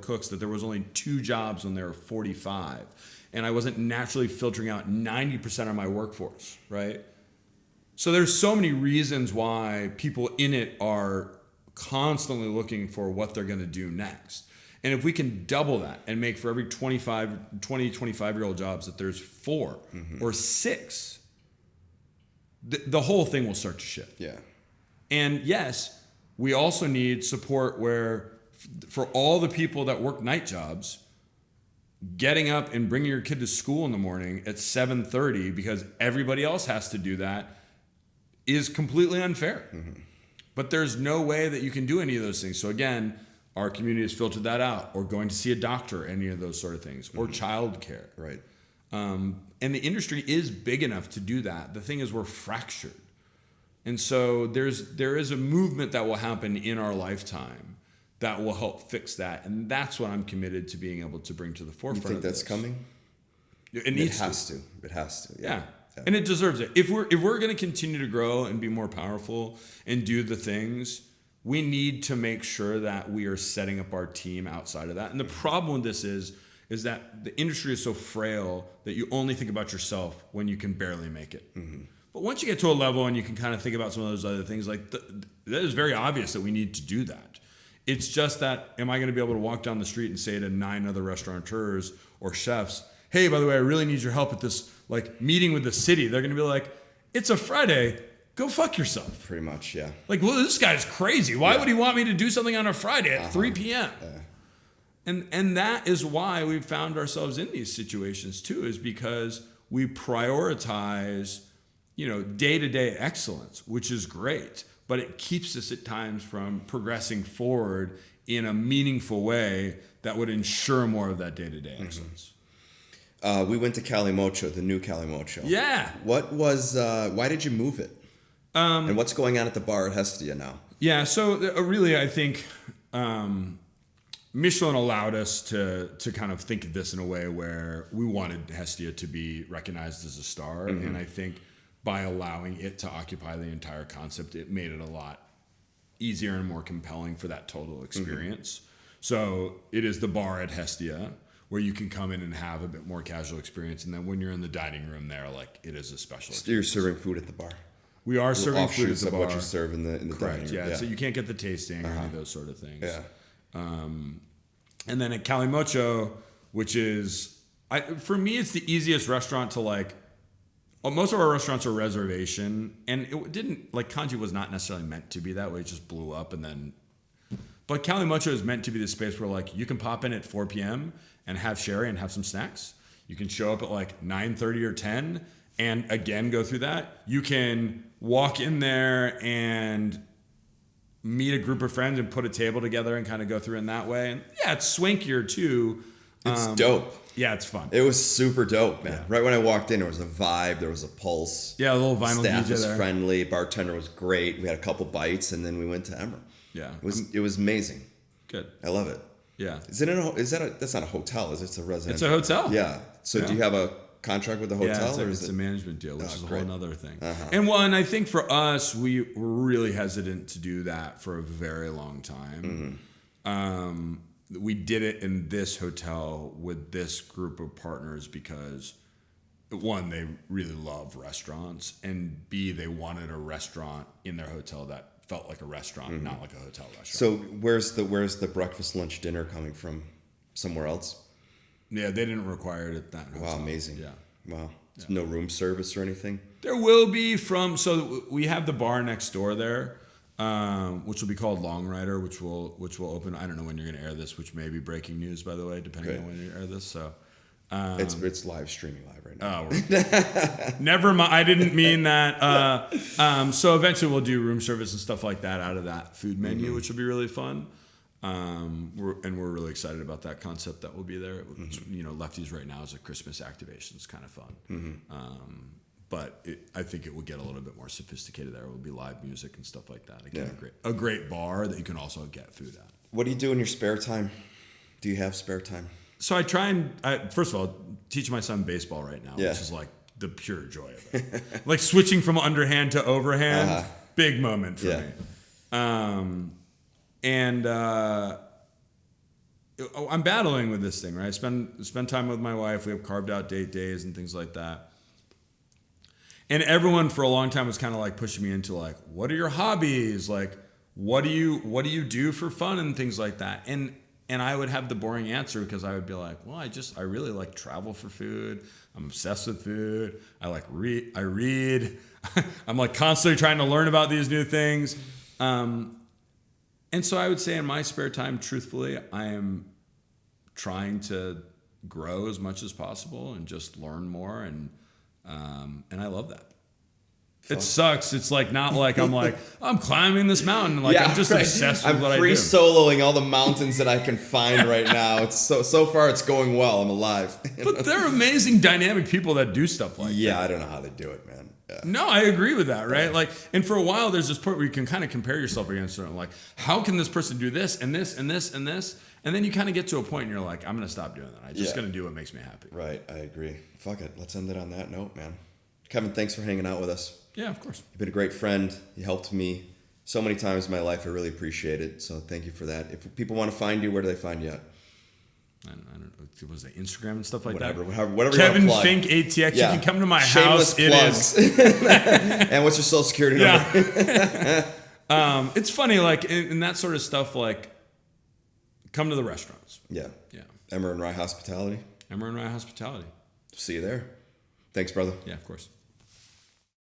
cooks that there was only 2 jobs when they were 45, and I wasn't naturally filtering out 90% of my workforce, right? So there's so many reasons why people in it are constantly looking for what they're going to do next. And if we can double that and make for every 25-year-old jobs that there's 4 or 6, the whole thing will start to shift. Yeah. And yes, we also need support where for all the people that work night jobs, getting up and bringing your kid to school in the morning at 7:30 because everybody else has to do that is completely unfair. Mm-hmm. But there's no way that you can do any of those things. So again, our community has filtered that out, or going to see a doctor, any of those sort of things, or childcare. Right. And the industry is big enough to do that. The thing is, we're fractured. And so there is a movement that will happen in our lifetime that will help fix that. And that's what I'm committed to being able to bring to the forefront. You think that's coming? It has to. It has to. Yeah. And it deserves it. If we're going to continue to grow and be more powerful and do the things, we need to make sure that we are setting up our team outside of that. And the problem with this is that the industry is so frail that you only think about yourself when you can barely make it. Mm-hmm. But once you get to a level and you can kind of think about some of those other things, like that is very obvious that we need to do that. It's just that, am I going to be able to walk down the street and say to 9 other restaurateurs or chefs, hey, by the way, I really need your help at this like meeting with the city? They're going to be like, it's a Friday. Go fuck yourself. Pretty much, yeah. Like, well, this guy's crazy. Why would he want me to do something on a Friday at 3 p.m.? And that is why we've found ourselves in these situations too, is because we prioritize, day-to-day excellence, which is great, but it keeps us at times from progressing forward in a meaningful way that would ensure more of that day-to-day excellence. We went to Kalimotxo, the new Kalimotxo. Yeah. Why did you move it? And what's going on at the bar at Hestia now? Yeah, so really I think Michelin allowed us to kind of think of this in a way where we wanted Hestia to be recognized as a star. Mm-hmm. And I think by allowing it to occupy the entire concept, it made it a lot easier and more compelling for that total experience. Mm-hmm. So it is the bar at Hestia where you can come in and have a bit more casual experience. And then when you're in the dining room there, like, it is a special experience. So you're serving food at the bar? We are serving food at the bar. What you serve in the Correct, dining room. Yeah. So you can't get the tasting or any of those sort of things. Yeah. And then at Kalimotxo, which is, for me, it's the easiest restaurant to like. Most of our restaurants are reservation, and it didn't, like, Canje was not necessarily meant to be that way. It just blew up, and then. But Kalimotxo is meant to be the space where, like, you can pop in at 4 p.m. and have sherry and have some snacks. You can show up at like 9:30 or 10, and again go through that. You can walk in there and meet a group of friends and put a table together and kind of go through in that way. And yeah, it's swankier too. It's dope. Yeah, it's fun. It was super dope, man. Yeah. Right when I walked in, there was a vibe. There was a pulse. Yeah, a little vinyl Staff DJ was there. Friendly. Bartender was great. We had a couple bites, and then we went to Emmer. Yeah, it was amazing. Good. I love it. Yeah. That's not a hotel? Is it? It's a residential? It's a hotel. Yeah. So do you have a contract with the hotel? Yeah, it's a management deal, which is a whole other thing. Uh-huh. And I think for us, we were really hesitant to do that for a very long time. Mm-hmm. we did it in this hotel with this group of partners because, one, they really love restaurants, and B, they wanted a restaurant in their hotel that felt like a restaurant, not like a hotel restaurant. So where's the breakfast, lunch, dinner coming from? Somewhere else? Yeah, they didn't require it at that hotel. Wow, amazing. Yeah. Wow. Yeah. No room service or anything? There will be so we have the bar next door there, which will be called Long Rider, which will open. I don't know when you're going to air this, which may be breaking news, by the way, depending on when you air this. So it's live streaming live right now. Oh, never mind. I didn't mean that. So eventually we'll do room service and stuff like that out of that food menu, which will be really fun. We're really excited about that concept that will be there. You know, Lefties right now is a Christmas activation. It's kind of fun. But I think it will get a little bit more sophisticated there. It will be live music and stuff like that. Again, a great bar that you can also get food at. What do you do in your spare time? Do you have spare time? So I try and, first of all, teach my son baseball right now, which is like the pure joy of it. Like switching from underhand to overhand, big moment for me. And I'm battling with this thing, right? I spend time with my wife. We have carved out date days and things like that. And everyone for a long time was kind of like pushing me into like, what are your hobbies? Like, what do you do for fun and things like that? And I would have the boring answer because I would be like, well, I really like travel for food. I'm obsessed with food. I read. I'm like constantly trying to learn about these new things. And so I would say in my spare time, truthfully, I am trying to grow as much as possible and just learn more. And I love that. Fun. It sucks. It's like not like I'm climbing this mountain. Like I'm just obsessed with what I do. I'm free soloing all the mountains that I can find right now. It's so far it's going well. I'm alive. But they're amazing, dynamic people that do stuff like that. Yeah, I don't know how they do it, man. Yeah. No, I agree with that, right? Like, and for a while, there's this point where you can kind of compare yourself against them. Like, how can this person do this and this and this and this? And then you kind of get to a point and you're like, I'm going to stop doing that. I'm just going to do what makes me happy. Right, I agree. Fuck it. Let's end it on that note, man. Kevin, thanks for hanging out with us. Yeah, of course. You've been a great friend. You helped me so many times in my life. I really appreciate it. So thank you for that. If people want to find you, where do they find you at? I don't know. Was it Instagram and stuff like whatever, that? Whatever Kevin you want to plug. Fink ATX. Yeah. You can come to my Shameless house. Plugs. It is. And what's your social security number? It's funny, like in that sort of stuff. Like, come to the restaurants. Yeah. Yeah. Emmer Rye Hospitality. Emmer Rye Hospitality. See you there. Thanks, brother. Yeah, of course.